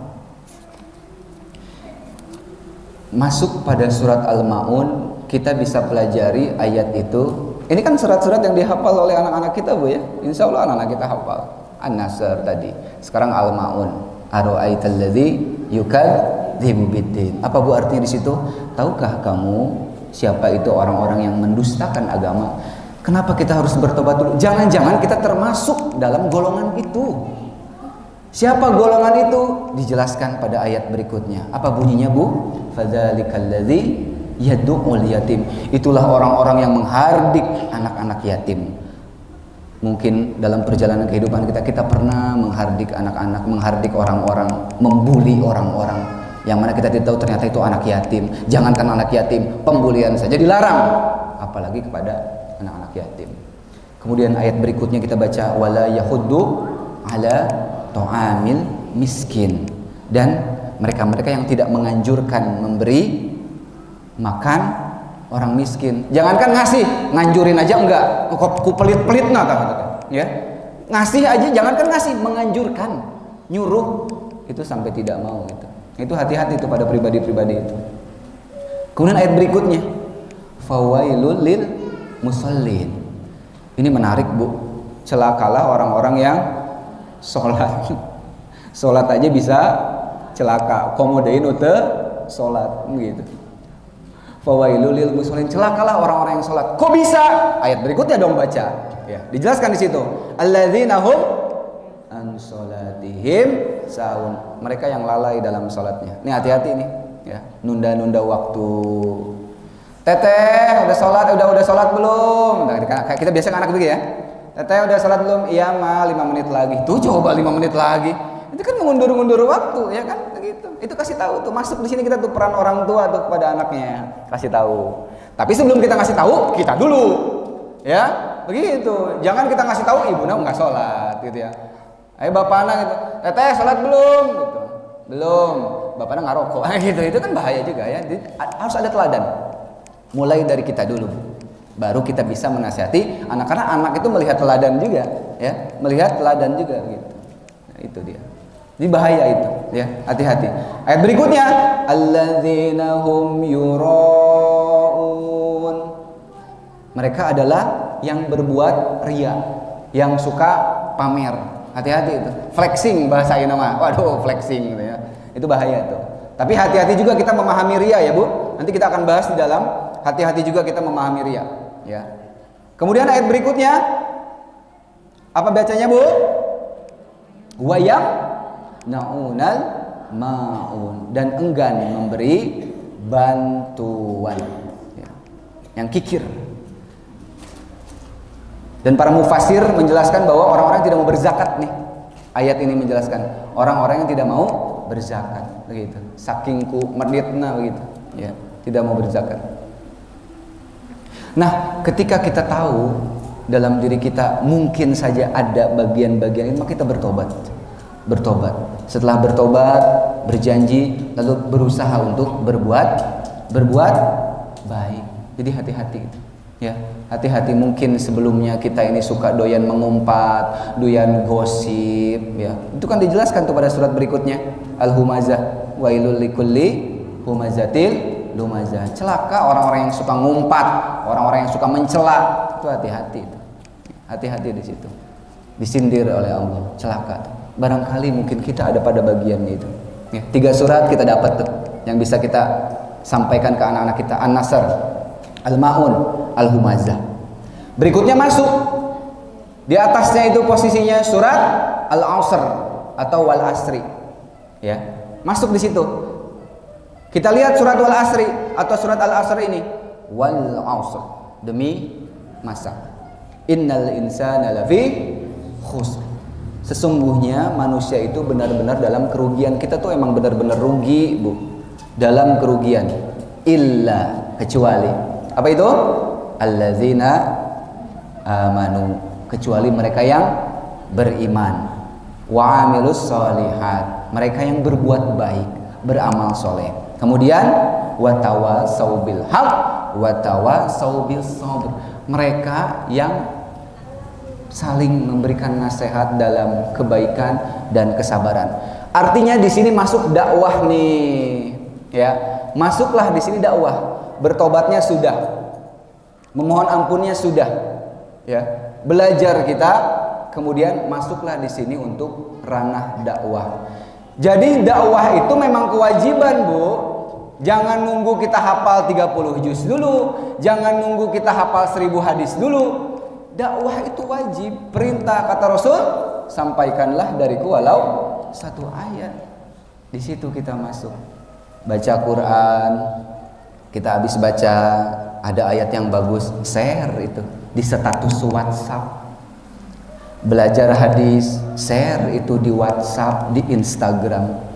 Masuk pada surat Al-Ma'un, kita bisa pelajari ayat itu. Ini kan surat-surat yang dihafal oleh anak-anak kita Bu ya. Insya Allah anak-anak kita hafal. An-Nasr tadi. Sekarang Al-Ma'un. Ara'aital ladzi yukadzibu biddin. Apa Bu artinya di situ? Tahukah kamu siapa itu orang-orang yang mendustakan agama? Kenapa kita harus bertobat dulu? Jangan-jangan kita termasuk dalam golongan itu. Siapa golongan itu? Dijelaskan pada ayat berikutnya. Apa bunyinya Bu? Fadzalikal ladzi yad'ul yatim. Itulah orang-orang yang menghardik anak-anak yatim. Mungkin dalam perjalanan kehidupan kita pernah menghardik anak-anak, menghardik orang-orang, membuli orang-orang Yang mana kita tidak tahu ternyata itu anak yatim. Jangankan anak yatim, pembulian saja dilarang, apalagi kepada anak-anak yatim. Kemudian ayat berikutnya kita baca wala yahuddu ala ta'amil miskin, dan mereka-mereka yang tidak menganjurkan memberi makan orang miskin. Jangankan ngasih, nganjurin aja enggak. Ku pelit-pelit nah ya. Ngasih aja, jangankan ngasih, menganjurkan, nyuruh itu sampai tidak mau gitu. Itu hati-hati itu pada pribadi-pribadi itu. Kemudian ayat berikutnya fawailul lil musallin. Ini menarik, Bu. Celakalah orang-orang yang sholat. Sholat aja bisa celaka. Komodein ute sholat gitu. Fawailul lil musallin. Celakalah orang-orang yang sholat. Kok bisa? Ayat berikutnya dong baca. Ya, dijelaskan di situ. Alladzina hum an sholatihim sahun. Mereka yang lalai dalam sholatnya. Ini hati-hati nih. Ya, nunda-nunda waktu. Teteh udah sholat belum? Nah, kita biasa anak begitu ya. Teteh udah sholat belum? Iya mah 5 menit lagi. Tuh coba 5 menit lagi. Itu kan mengundur-undur waktu ya kan? Gitu. Itu kasih tahu tuh, masuk di sini kita tuh peran orang tua tuh kepada anaknya. Kasih tahu. Tapi sebelum kita ngasih tahu, kita dulu. Ya, begitu. Jangan kita ngasih tahu ibunya nggak sholat gitu ya. Ayo bapaknya gitu. Teteh sholat belum? Gitu. Belum. Bapaknya nggak rokok. Gitu. Itu kan bahaya juga ya. Jadi, harus ada teladan. Mulai dari kita dulu, baru kita bisa menasihati anak, karena anak itu melihat teladan juga, ya, melihat teladan juga gitu. Nah, itu dia. Jadi bahaya itu, ya, hati-hati. Ayat berikutnya, alladzina hum yura'un. Mereka adalah yang berbuat riya, yang suka pamer. Hati-hati itu. Flexing bahasa nama. Waduh, flexing gitu ya. Itu bahaya tuh. Tapi hati-hati juga kita memahami riya ya, Bu. Nanti kita akan bahas di dalam hati-hati juga kita memahami riya, ya. Kemudian ayat berikutnya apa bacanya, Bu? Wayam naunal maun, dan enggan memberi bantuan, ya. Yang kikir. Dan para mufasir menjelaskan bahwa orang-orang yang tidak mau berzakat nih. Ayat ini menjelaskan orang-orang yang tidak mau berzakat, begitu. Saking ku meditna begitu, ya, tidak mau berzakat. Nah, ketika kita tahu dalam diri kita mungkin saja ada bagian-bagian ini, maka kita bertobat. Setelah bertobat, berjanji, lalu berusaha untuk berbuat baik. Jadi hati-hati, ya. Hati-hati, mungkin sebelumnya kita ini suka doyan mengumpat, doyan gosip, ya. Itu kan dijelaskan tuh pada surat berikutnya, Al-Humazah, wailul likulli humazatil lumazah. Celaka orang-orang yang suka ngumpat, orang-orang yang suka mencela. Itu hati-hati. Hati-hati di situ. Disindir oleh Allah, celaka. Barangkali mungkin kita ada pada bagiannya itu. Ya, 3 surat kita dapat tuh yang bisa kita sampaikan ke anak-anak kita. An-Nasr, Al-Maun, Al-Humazah. Berikutnya masuk di atasnya itu posisinya surat Al-Asr atau Wal Asri. Ya, masuk di situ. Kita lihat surat Wal Asri atau surat Al-Asr ini. Wal Asr, demi masa. Innal insana lafi khusr. Sesungguhnya manusia itu benar-benar dalam kerugian. Kita tuh emang benar-benar rugi, Bu. Dalam kerugian. Illa, kecuali. Apa itu? Allazina amanu. Kecuali mereka yang beriman. Wa amilus sholihat. Mereka yang berbuat baik, beramal soleh. Kemudian watawasau bil haq watawasau bis sabr. Mereka yang saling memberikan nasihat dalam kebaikan dan kesabaran. Artinya di sini masuk dakwah nih, ya. Masuklah di sini dakwah. Bertobatnya sudah. Memohon ampunnya sudah. Ya. Belajar kita, kemudian masuklah di sini untuk ranah dakwah. Jadi dakwah itu memang kewajiban, Bu. Jangan nunggu kita hafal 30 juz dulu, jangan nunggu kita hafal 1000 hadis dulu. Dakwah itu wajib, perintah kata Rasul, sampaikanlah dariku walau 1 ayat. Di situ kita masuk. Baca Quran, kita habis baca ada ayat yang bagus, share itu di status WhatsApp. Belajar hadis, share itu di WhatsApp, di Instagram.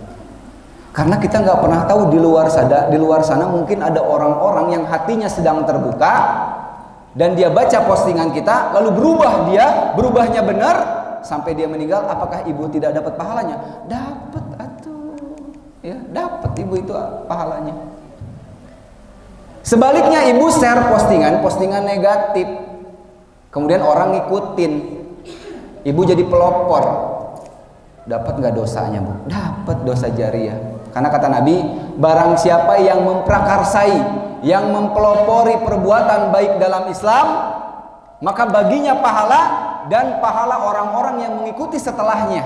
Karena kita nggak pernah tahu di luar sana mungkin ada orang-orang yang hatinya sedang terbuka dan dia baca postingan kita lalu berubahnya benar sampai dia meninggal. Apakah ibu tidak dapat pahalanya? Dapat atuh, ya dapat ibu itu pahalanya. Sebaliknya ibu share postingan negatif, kemudian orang ngikutin, ibu jadi pelopor, dapat nggak dosanya bu? Dapat dosa jariah. Karena kata Nabi, barang siapa yang memprakarsai, yang mempelopori perbuatan baik dalam Islam, maka baginya pahala dan pahala orang-orang yang mengikuti setelahnya.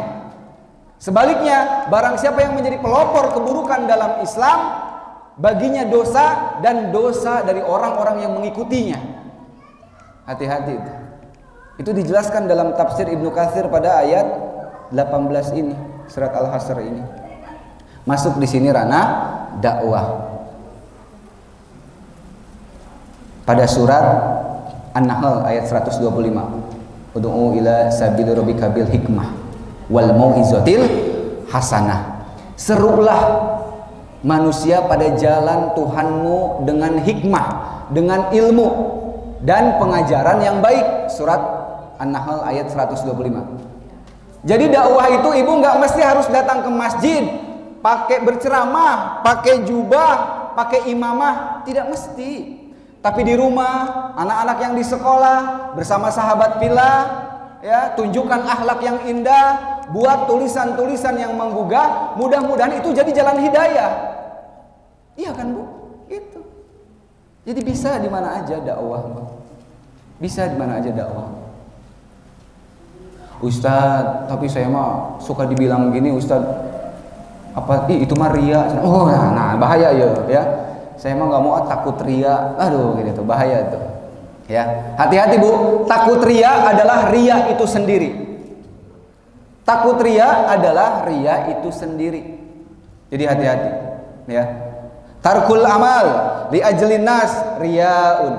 Sebaliknya, barang siapa yang menjadi pelopor keburukan dalam Islam, baginya dosa dan dosa dari orang-orang yang mengikutinya. Hati-hati itu. Itu dijelaskan dalam tafsir Ibnu Katsir pada ayat 18 ini, surat Al-Hasr ini. Masuk di sini ranah dakwah. Pada surat An-Nahl ayat 125. Ud'u ila sabili rabbika bil hikmah wal mau'izatil hasanah. Serulah manusia pada jalan Tuhanmu dengan hikmah, dengan ilmu dan pengajaran yang baik. Surat An-Nahl ayat 125. Jadi dakwah itu ibu nggak mesti harus datang ke masjid, pakai berceramah, pakai jubah, pakai imamah, tidak mesti. Tapi di rumah, anak-anak yang di sekolah bersama sahabat pila, ya, tunjukkan akhlak yang indah, buat tulisan-tulisan yang menggugah, mudah-mudahan itu jadi jalan hidayah. Iya kan bu? Gitu. Jadi bisa di mana aja dakwah, bu. Bisa di mana aja dakwah. Ustadz, tapi saya mah suka dibilang gini, Ustadz. Apa itu mah ria. Oh nah bahaya ya. Saya mah nggak mau takut ria. Aduh gitu bahaya tuh. Ya, hati-hati bu. Takut ria adalah ria itu sendiri. Takut ria adalah ria itu sendiri. Jadi hati-hati ya. Tarkul amal li ajlin nas riyaun.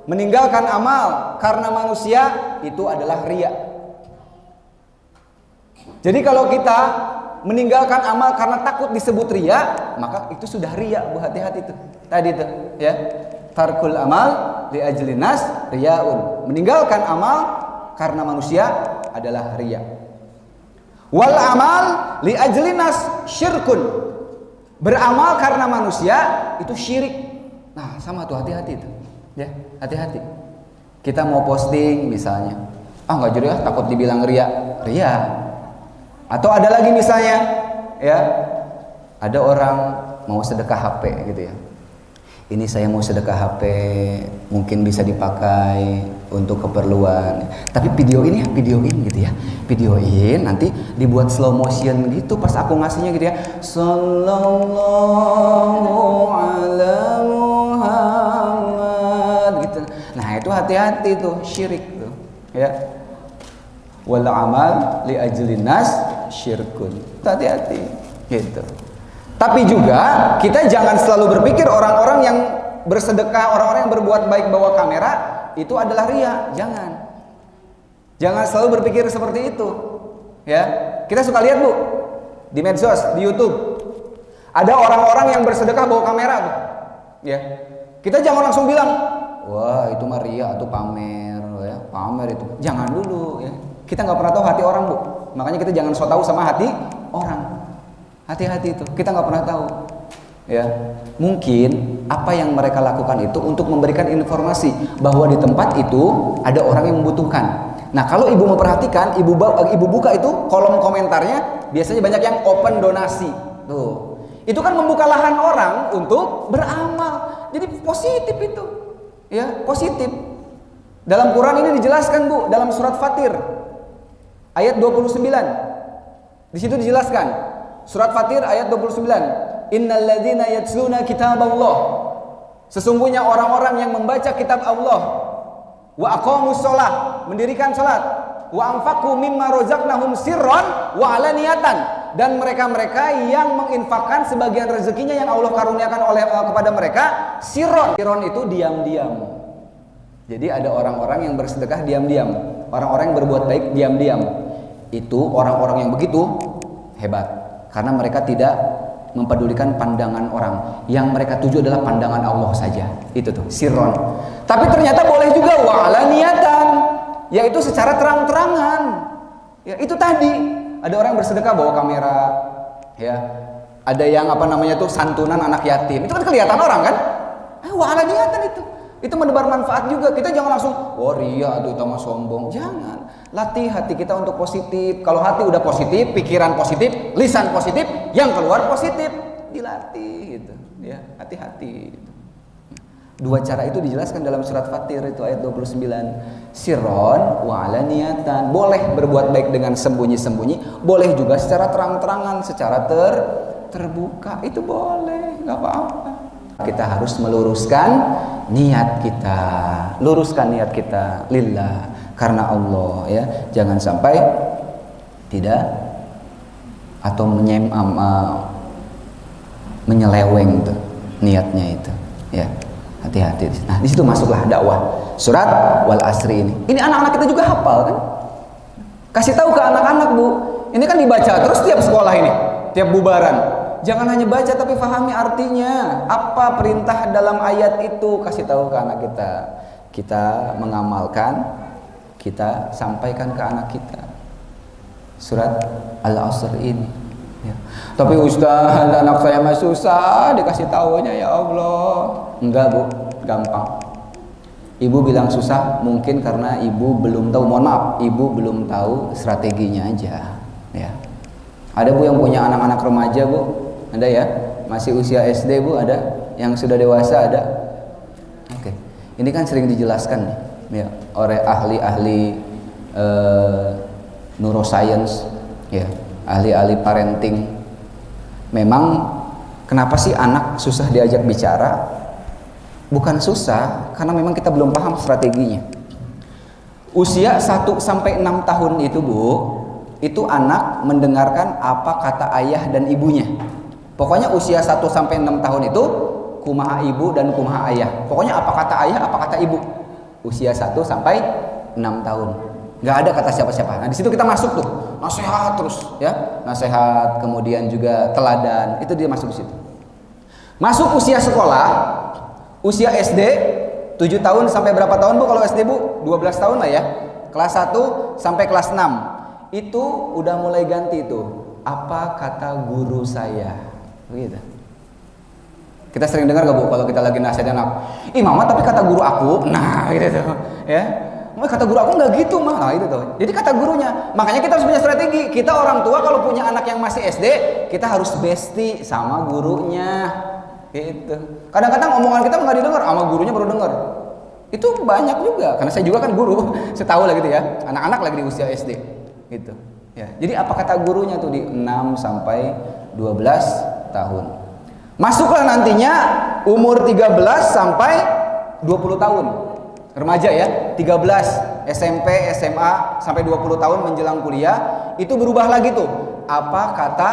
Meninggalkan amal karena manusia itu adalah ria. Jadi kalau kita meninggalkan amal karena takut disebut ria, maka itu sudah ria bu, hati-hati tuh. Tadi tuh ya. Tarkul amal li ajlin nas riyaun. Meninggalkan amal karena manusia adalah ria. Wal amal li ajlin nas syirkun. Beramal karena manusia itu syirik. Nah, sama tuh, hati-hati tuh. Ya, hati-hati. Kita mau posting misalnya. Enggak jadi takut dibilang ria. Ria. Atau ada lagi misalnya, ya, ada orang mau sedekah HP gitu ya. Ini saya mau sedekah HP, mungkin bisa dipakai untuk keperluan. Tapi videoin gitu ya. Videoin, nanti dibuat slow motion gitu pas aku ngasihnya gitu ya. Sallallahu ala Muhammad gitu. Nah, itu hati-hati tuh, syirik tuh, ya. Wal amal li ajlin nas syirkun. Hati-hati gitu. Tapi juga kita jangan selalu berpikir orang-orang yang bersedekah, orang-orang yang berbuat baik bawa kamera itu adalah ria. Jangan selalu berpikir seperti itu. Ya, kita suka lihat bu di medsos, di YouTube, ada orang-orang yang bersedekah bawa kamera tuh. Ya, kita jangan langsung bilang, wah itu mah ria atau pamer, ya pamer itu. Jangan dulu ya. Kita nggak pernah tahu hati orang bu. Makanya kita jangan so tahu sama hati orang. Hati-hati itu, kita nggak pernah tahu. Ya, mungkin apa yang mereka lakukan itu untuk memberikan informasi bahwa di tempat itu ada orang yang membutuhkan. Nah, kalau ibu memperhatikan, ibu buka itu kolom komentarnya biasanya banyak yang open donasi. Tuh, itu kan membuka lahan orang untuk beramal. Jadi positif itu, ya positif. Dalam Quran ini dijelaskan bu, dalam surat Fatir ayat 29. Di situ dijelaskan. Surat Fatir ayat 29. Innal ladzina yatluna kitaballah. Sesungguhnya orang-orang yang membaca kitab Allah, wa aqamus shalah, mendirikan salat, wa anfaqu mimma razaqnahum sirran wa alaniyatan, dan mereka-mereka yang menginfakkan sebagian rezekinya yang Allah karuniakan kepada mereka sirron. Sirron itu diam-diam. Jadi ada orang-orang yang bersedekah diam-diam, orang-orang yang berbuat baik diam-diam. Itu orang-orang yang begitu hebat. Karena mereka tidak mempedulikan pandangan orang. Yang mereka tuju adalah pandangan Allah saja. Itu tuh, sirron. Tapi ternyata boleh juga wa'alaniyatan, yaitu secara terang-terangan. Ya, itu tadi. Ada orang yang bersedekah bawa kamera, ya. Ada yang santunan anak yatim. Itu kan kelihatan orang kan? Wa'alaniyatan itu. Itu menebar manfaat juga. Kita jangan langsung, ria tuh sama sombong. Jangan. Latih hati kita untuk positif. Kalau hati udah positif, pikiran positif, lisan positif, yang keluar positif. Dilatih gitu. Ya, hati-hati gitu. Dua cara itu dijelaskan dalam surat Fatir itu ayat 29. Sirron wa alaniyatan. Boleh berbuat baik dengan sembunyi-sembunyi, boleh juga secara terang-terangan, secara terbuka. Itu boleh, enggak apa-apa. Kita harus meluruskan niat kita. Luruskan niat kita lillah, karena Allah, ya. Jangan sampai tidak atau menyeleweng tuh niatnya itu, ya. Hati-hati. Nah, di situ masuklah dakwah. Surat Wal Asri ini. Ini anak-anak kita juga hafal kan? Kasih tahu ke anak-anak, Bu. Ini kan dibaca terus tiap sekolah ini, tiap bubaran. Jangan hanya baca tapi pahami artinya. Apa perintah dalam ayat itu? Kasih tahu ke anak kita. Kita mengamalkan, kita sampaikan ke anak kita. Surat Al-Asr ini. Ya. Tapi Ustaz, anak saya mah susah dikasih tahunya, ya Allah. Enggak, Bu, gampang. Ibu bilang susah mungkin karena ibu belum tahu, mohon maaf, ibu belum tahu strateginya aja, ya. Ada, Bu, yang punya anak-anak remaja, Bu? Ada ya? Masih usia SD, Bu, ada? Yang sudah dewasa ada? Oke. Ini kan sering dijelaskan nih, ya, oleh ahli-ahli neuroscience, ya, ahli-ahli parenting. Memang kenapa sih anak susah diajak bicara? Bukan susah, karena memang kita belum paham strateginya. Usia 1 sampai 6 tahun itu, Bu, itu anak mendengarkan apa kata ayah dan ibunya. Pokoknya usia 1 sampai 6 tahun itu kumaha ibu dan kumaha ayah. Pokoknya apa kata ayah, apa kata ibu. Usia 1 sampai 6 tahun. Nggak ada kata siapa-siapa. Nah, di situ kita masuk tuh. Nasihat terus, ya. Nasihat, kemudian juga teladan. Itu dia masuk di situ. Masuk usia sekolah, usia SD 7 tahun sampai berapa tahun, Bu? Kalau SD, Bu? 12 tahun lah ya. Kelas 1 sampai kelas 6. Itu udah mulai ganti tuh. Apa kata guru saya? Begitu. Kita sering dengar gak, Bu, kalau kita lagi nasihat anak, ih mama tapi kata guru aku, nah gitu tuh, ya. Kata guru aku nggak gitu, mah, nah, itu tuh. Jadi kata gurunya, makanya kita harus punya strategi. Kita orang tua kalau punya anak yang masih SD, kita harus bestie sama gurunya, gitu. Kadang-kadang omongan kita nggak didengar, sama gurunya baru dengar. Itu banyak juga, karena saya juga kan guru, saya tahu lah gitu ya. Anak-anak lagi di usia SD, gitu. Ya. Jadi apa kata gurunya tuh di 6 sampai 12 tahun. Masuklah nantinya umur 13 sampai 20 tahun. Remaja ya, 13, SMP, SMA sampai 20 tahun menjelang kuliah, itu berubah lagi tuh. Apa kata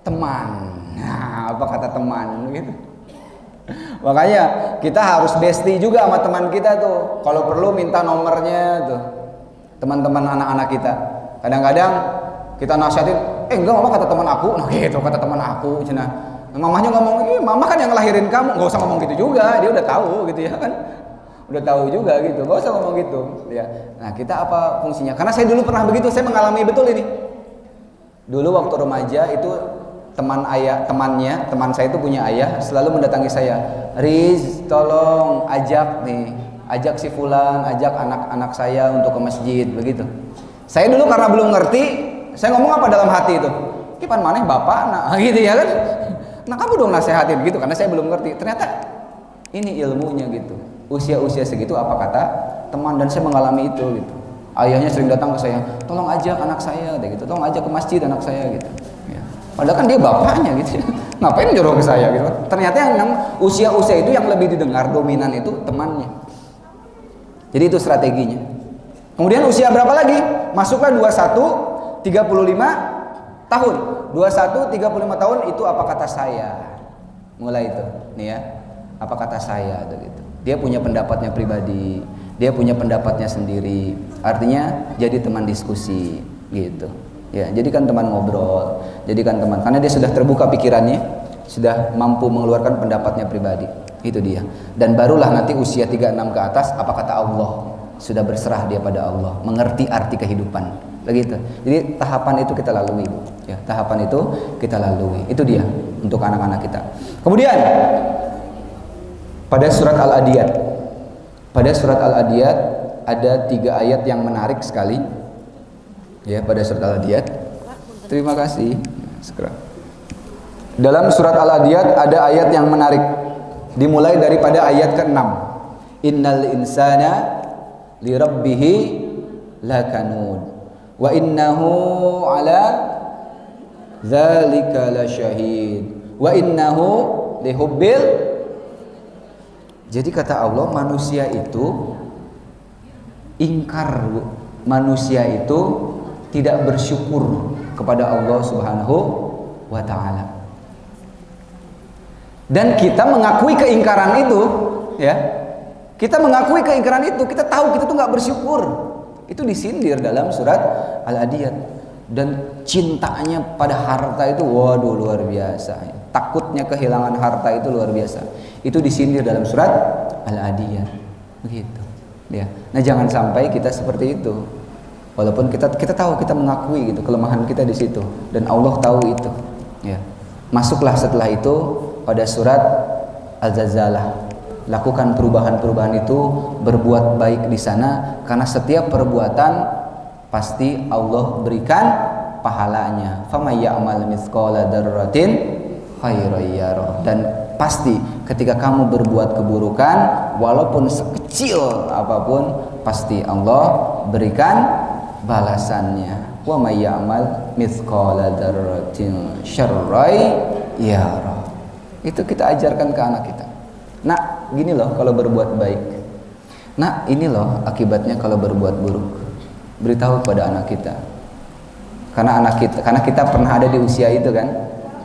teman? Nah, apa kata teman gitu. Makanya kita harus bestie juga sama teman kita tuh. Kalau perlu minta nomornya tuh. Teman-teman anak-anak kita. Kadang-kadang kita nasihatin, enggak, mama kata teman aku. Nah gitu, kata teman aku, cenah. Mamahnya ngomong, mama kan yang ngelahirin kamu. Nggak usah ngomong gitu juga, dia udah tahu gitu ya kan. Udah tahu juga gitu, nggak usah ngomong gitu ya. Nah, kita apa fungsinya? Karena saya dulu pernah begitu, saya mengalami betul ini. Dulu waktu remaja itu teman saya itu punya ayah, selalu mendatangi saya, Riz, tolong ajak si fulan, ajak anak-anak saya untuk ke masjid, begitu. Saya dulu karena belum ngerti, saya ngomong apa dalam hati itu, kipan maneh bapak, nah gitu ya kan. Nah kamu dong nasehatin gitu, karena saya belum ngerti. Ternyata ini ilmunya gitu. Usia-usia segitu apa kata teman, dan saya mengalami itu gitu. Ayahnya sering datang ke saya, tolong ajak anak saya deh gitu, tolong ajak ke masjid anak saya gitu. Ya. Padahal kan dia bapaknya gitu. Ngapain nyuruh ke saya gitu. Ternyata yang usia-usia itu yang lebih didengar dominan itu temannya. Jadi itu strateginya. Kemudian usia berapa lagi? Masuklah 21 35 tahun. 21 35 tahun itu apa kata saya. Mulai itu, nih ya. Apa kata saya gitu. Dia punya pendapatnya pribadi, dia punya pendapatnya sendiri. Artinya jadi teman diskusi gitu. Ya, jadikan teman ngobrol, jadikan teman, karena dia sudah terbuka pikirannya, sudah mampu mengeluarkan pendapatnya pribadi. Itu dia. Dan barulah nanti usia 36 ke atas, apa kata Allah? Sudah berserah dia pada Allah, mengerti arti kehidupan. Begitu. Jadi tahapan itu kita lalui, ya. Tahapan itu kita lalui. Itu dia untuk anak-anak kita. Kemudian pada surat Al-Adiyat. Pada surat Al-Adiyat ada 3 ayat yang menarik sekali. Ya, pada surat Al-Adiyat. Terima kasih. Segera. Dalam surat Al-Adiyat ada ayat yang menarik. Dimulai daripada ayat ke-6. Innal insana li rabbihi lakanud wa innahu ala dzalika lasyahid wa innahu lihubbil. Jadi kata Allah, manusia itu ingkar, manusia itu tidak bersyukur kepada Allah Subhanahu wa ta'ala. Dan kita mengakui keingkaran itu, ya. Kita mengakui keingkaran itu, kita tahu kita tuh nggak bersyukur. Itu disindir dalam surat Al-Adiyat. Dan cintanya pada harta itu, waduh, luar biasa. Takutnya kehilangan harta itu luar biasa. Itu disindir dalam surat Al-Adiyat. Begitu. Ya. Nah, jangan sampai kita seperti itu. Walaupun kita tahu, kita mengakui gitu kelemahan kita di situ, dan Allah tahu itu. Ya. Masuklah setelah itu pada surat Al-Zalzalah. Lakukan perubahan-perubahan itu, berbuat baik di sana, karena setiap perbuatan pasti Allah berikan pahalanya. Faman ya'mal mithqala dzarratin khairan yarah. Dan pasti ketika kamu berbuat keburukan, walaupun sekecil apapun, pasti Allah berikan balasannya. Wa may ya'mal mithqala dzarratin syarran yarah. Itu kita ajarkan ke anak kita. Nah, gini loh kalau berbuat baik. Nah, ini loh akibatnya kalau berbuat buruk. Beritahu kepada anak kita. Karena kita pernah ada di usia itu kan.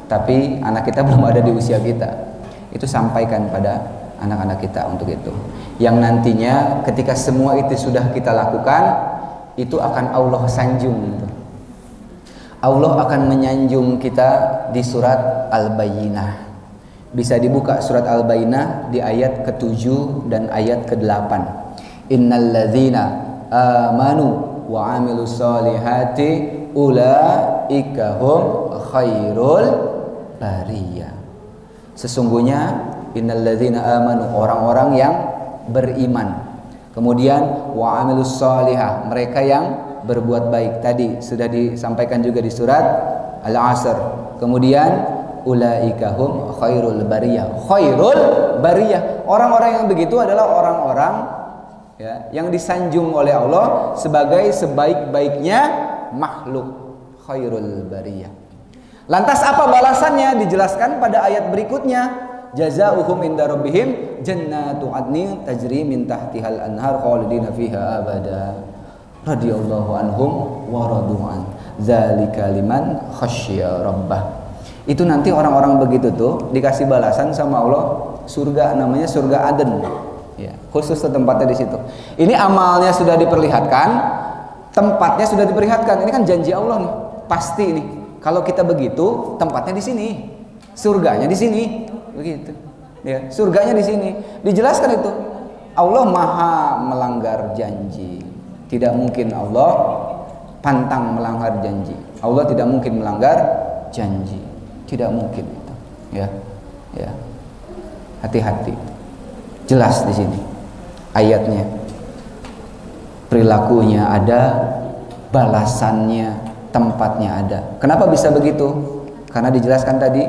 Tapi anak kita belum ada di usia kita. Itu sampaikan pada anak-anak kita untuk itu. Yang nantinya ketika semua itu sudah kita lakukan, itu akan Allah sanjung. Allah akan menyanjung kita di surat Al-Bayyinah. Bisa dibuka surat Al-Bayyinah di ayat ke-7 dan ayat ke-8. Innal ladzina amanu wa 'amilus solihati ulaika hum khairul bariyah. Sesungguhnya innal ladzina amanu, orang-orang yang beriman. Kemudian wa 'amilus solihah, mereka yang berbuat baik. Tadi sudah disampaikan juga di surat Al-Asr. Kemudian ulaika hum khairul bariyah. Khairul bariyah, orang-orang yang begitu adalah orang-orang, ya, yang disanjung oleh Allah sebagai sebaik-baiknya makhluk. Khairul bariyah. Lantas apa balasannya? Dijelaskan pada ayat berikutnya. Jazaohum inda rabbihim jannatu adnin tajri min tahtihal anhar khalidina fiha abada. Radhiyallahu anhum wa radu'an. Dzalika liman khasyya rabbah. Itu nanti orang-orang begitu tuh dikasih balasan sama Allah, surga, namanya surga Aden. Ya, khusus tempatnya di situ. Ini amalnya sudah diperlihatkan, tempatnya sudah diperlihatkan. Ini kan janji Allah nih, pasti ini. Kalau kita begitu, tempatnya di sini, surganya di sini, begitu. Ya, surganya di sini. Dijelaskan itu. Allah Maha melanggar janji. Tidak mungkin Allah pantang melanggar janji. Allah tidak mungkin melanggar janji. Tidak mungkin itu, ya, ya. Hati-hati. Jelas di sini ayatnya, perilakunya ada, balasannya, tempatnya ada. Kenapa bisa begitu? Karena dijelaskan tadi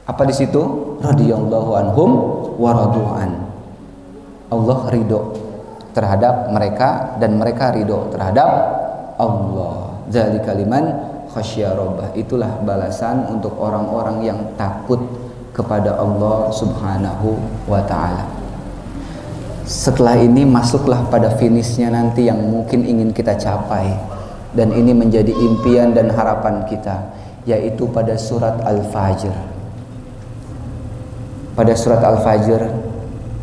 apa di situ? Radhiyallahu anhum wa radu'an. Allah ridho terhadap mereka dan mereka ridho terhadap Allah. Dzalika liman khasyya rabbah. Itulah balasan untuk orang-orang yang takut kepada Allah Subhanahu wa ta'ala. Setelah ini masuklah pada finishnya nanti yang mungkin ingin kita capai, dan ini menjadi impian dan harapan kita, yaitu pada surat Al-Fajr. Pada surat Al-Fajr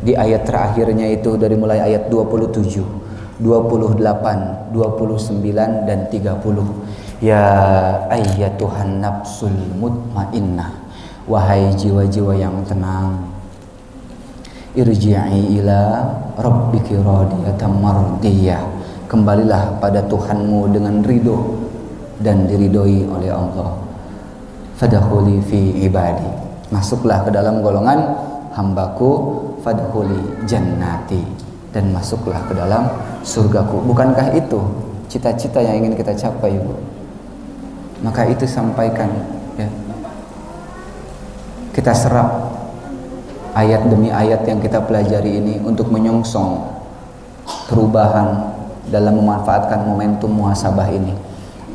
di ayat terakhirnya itu, dari mulai ayat 27, 28, 29 dan 30. Ya ayyatuhan nafsul mutmainnah, wahai jiwa-jiwa yang tenang, irji'i ila rabbiki radiyatan mardiyah, kembalilah pada Tuhanmu dengan ridho dan diridhoi oleh Allah. Fadkhuli fi ibadi, masuklah ke dalam golongan hambaku. Fadkhuli jannati, dan masuklah ke dalam surgaku. Bukankah itu cita-cita yang ingin kita capai, Bu? Maka itu sampaikan, ya. Kita serap ayat demi ayat yang kita pelajari ini untuk menyongsong perubahan dalam memanfaatkan momentum muhasabah ini.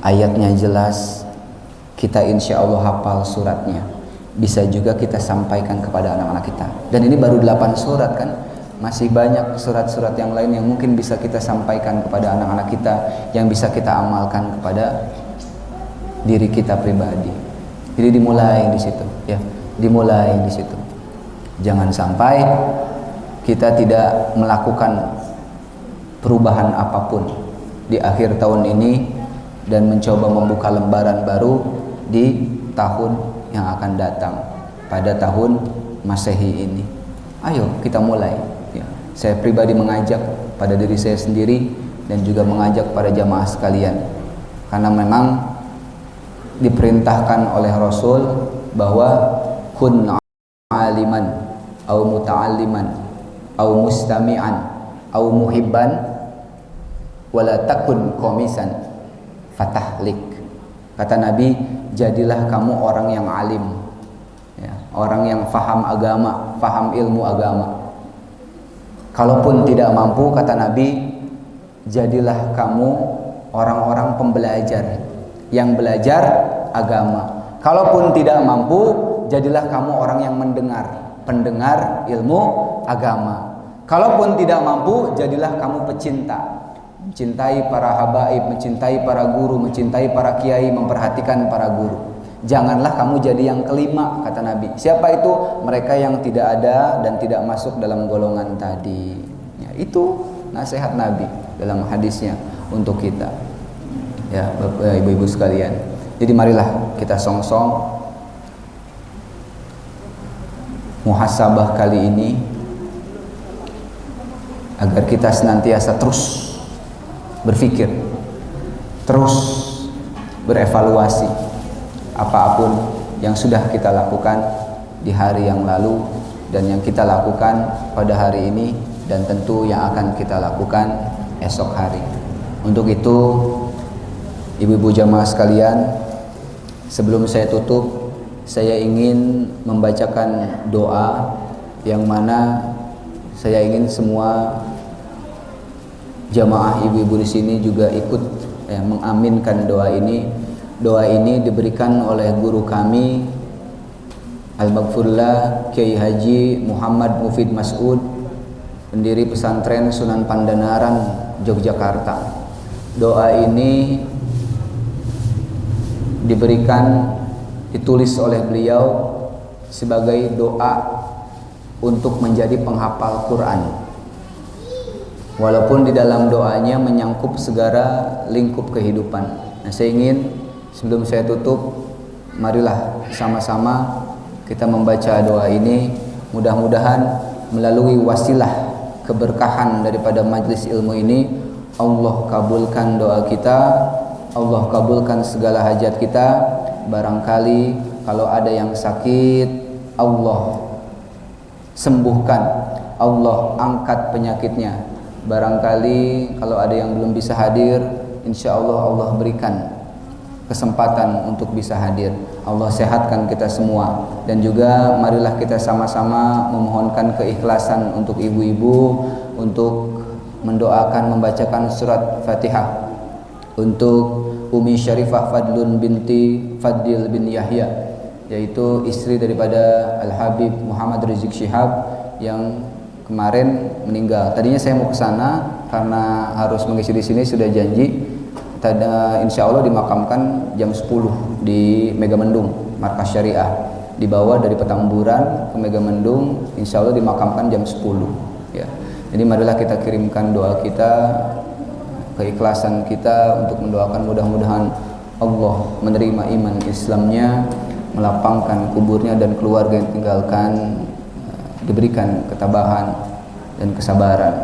Ayatnya jelas, kita insya Allah hafal suratnya, bisa juga kita sampaikan kepada anak-anak kita. Dan ini baru 8 surat kan, masih banyak surat-surat yang lain yang mungkin bisa kita sampaikan kepada anak-anak kita, yang bisa kita amalkan kepada diri kita pribadi. Jadi dimulai di situ, ya, dimulai di situ. Jangan sampai kita tidak melakukan perubahan apapun di akhir tahun ini dan mencoba membuka lembaran baru di tahun yang akan datang, pada tahun Masehi ini. Ayo kita mulai, ya. Saya pribadi mengajak pada diri saya sendiri dan juga mengajak para jamaah sekalian, karena memang diperintahkan oleh Rasul bahwa kun aliman au muta'alliman au mustami'an au muhibban wala takun komisan fatahlik. Kata Nabi, jadilah kamu orang yang alim, ya, orang yang faham agama, faham ilmu agama. Kalaupun tidak mampu, kata Nabi, jadilah kamu orang-orang pembelajar yang belajar agama. Kalaupun tidak mampu, jadilah kamu orang yang mendengar, pendengar ilmu agama. Kalaupun tidak mampu, jadilah kamu pecinta, mencintai para habaib, mencintai para guru, mencintai para kiai, memperhatikan para guru. Janganlah kamu jadi yang kelima, kata Nabi. Siapa itu? Mereka yang tidak ada dan tidak masuk dalam golongan tadi, ya, itu nasihat Nabi dalam hadisnya untuk kita, ya, Bapak Ibu-ibu sekalian. Jadi marilah kita songsong muhasabah kali ini agar kita senantiasa terus berpikir, terus berevaluasi apapun yang sudah kita lakukan di hari yang lalu dan yang kita lakukan pada hari ini, dan tentu yang akan kita lakukan esok hari. Untuk itu, ibu-ibu jamaah sekalian, sebelum saya tutup, saya ingin membacakan doa yang mana saya ingin semua jamaah ibu-ibu di sini juga ikut, ya, mengaminkan doa ini. Doa ini diberikan oleh guru kami Al-Maghfurullah Kiai Haji Muhammad Mufid Mas'ud, pendiri pesantren Sunan Pandanaran, Yogyakarta. Doa ini ditulis oleh beliau sebagai doa untuk menjadi penghafal Quran. Walaupun di dalam doanya menyangkup segala lingkup kehidupan. Nah, saya ingin sebelum saya tutup, marilah sama-sama kita membaca doa ini. Mudah-mudahan melalui wasilah keberkahan daripada majlis ilmu ini, Allah kabulkan doa kita, Allah kabulkan segala hajat kita. Barangkali kalau ada yang sakit, Allah sembuhkan, Allah angkat penyakitnya. Barangkali kalau ada yang belum bisa hadir, insya Allah Allah berikan kesempatan untuk bisa hadir. Allah sehatkan kita semua. Dan juga marilah kita sama-sama memohonkan keikhlasan untuk ibu-ibu untuk mendoakan, membacakan surat Fatihah untuk Umi Syarifah Fadlun binti Fadil bin Yahya, yaitu istri daripada Al-Habib Muhammad Rizik Syihab yang kemarin meninggal. Tadinya saya mau ke sana karena harus mengisi di sini, sudah janji. Insya Allah dimakamkan jam 10 di Megamendung, Markas Syariah. Dibawa dari Petamburan ke Megamendung, insya Allah dimakamkan jam 10, ya. Jadi marilah kita kirimkan doa kita, keikhlasan kita untuk mendoakan, mudah-mudahan Allah menerima iman Islamnya, melapangkan kuburnya dan keluarga yang tinggalkan diberikan ketabahan dan kesabaran.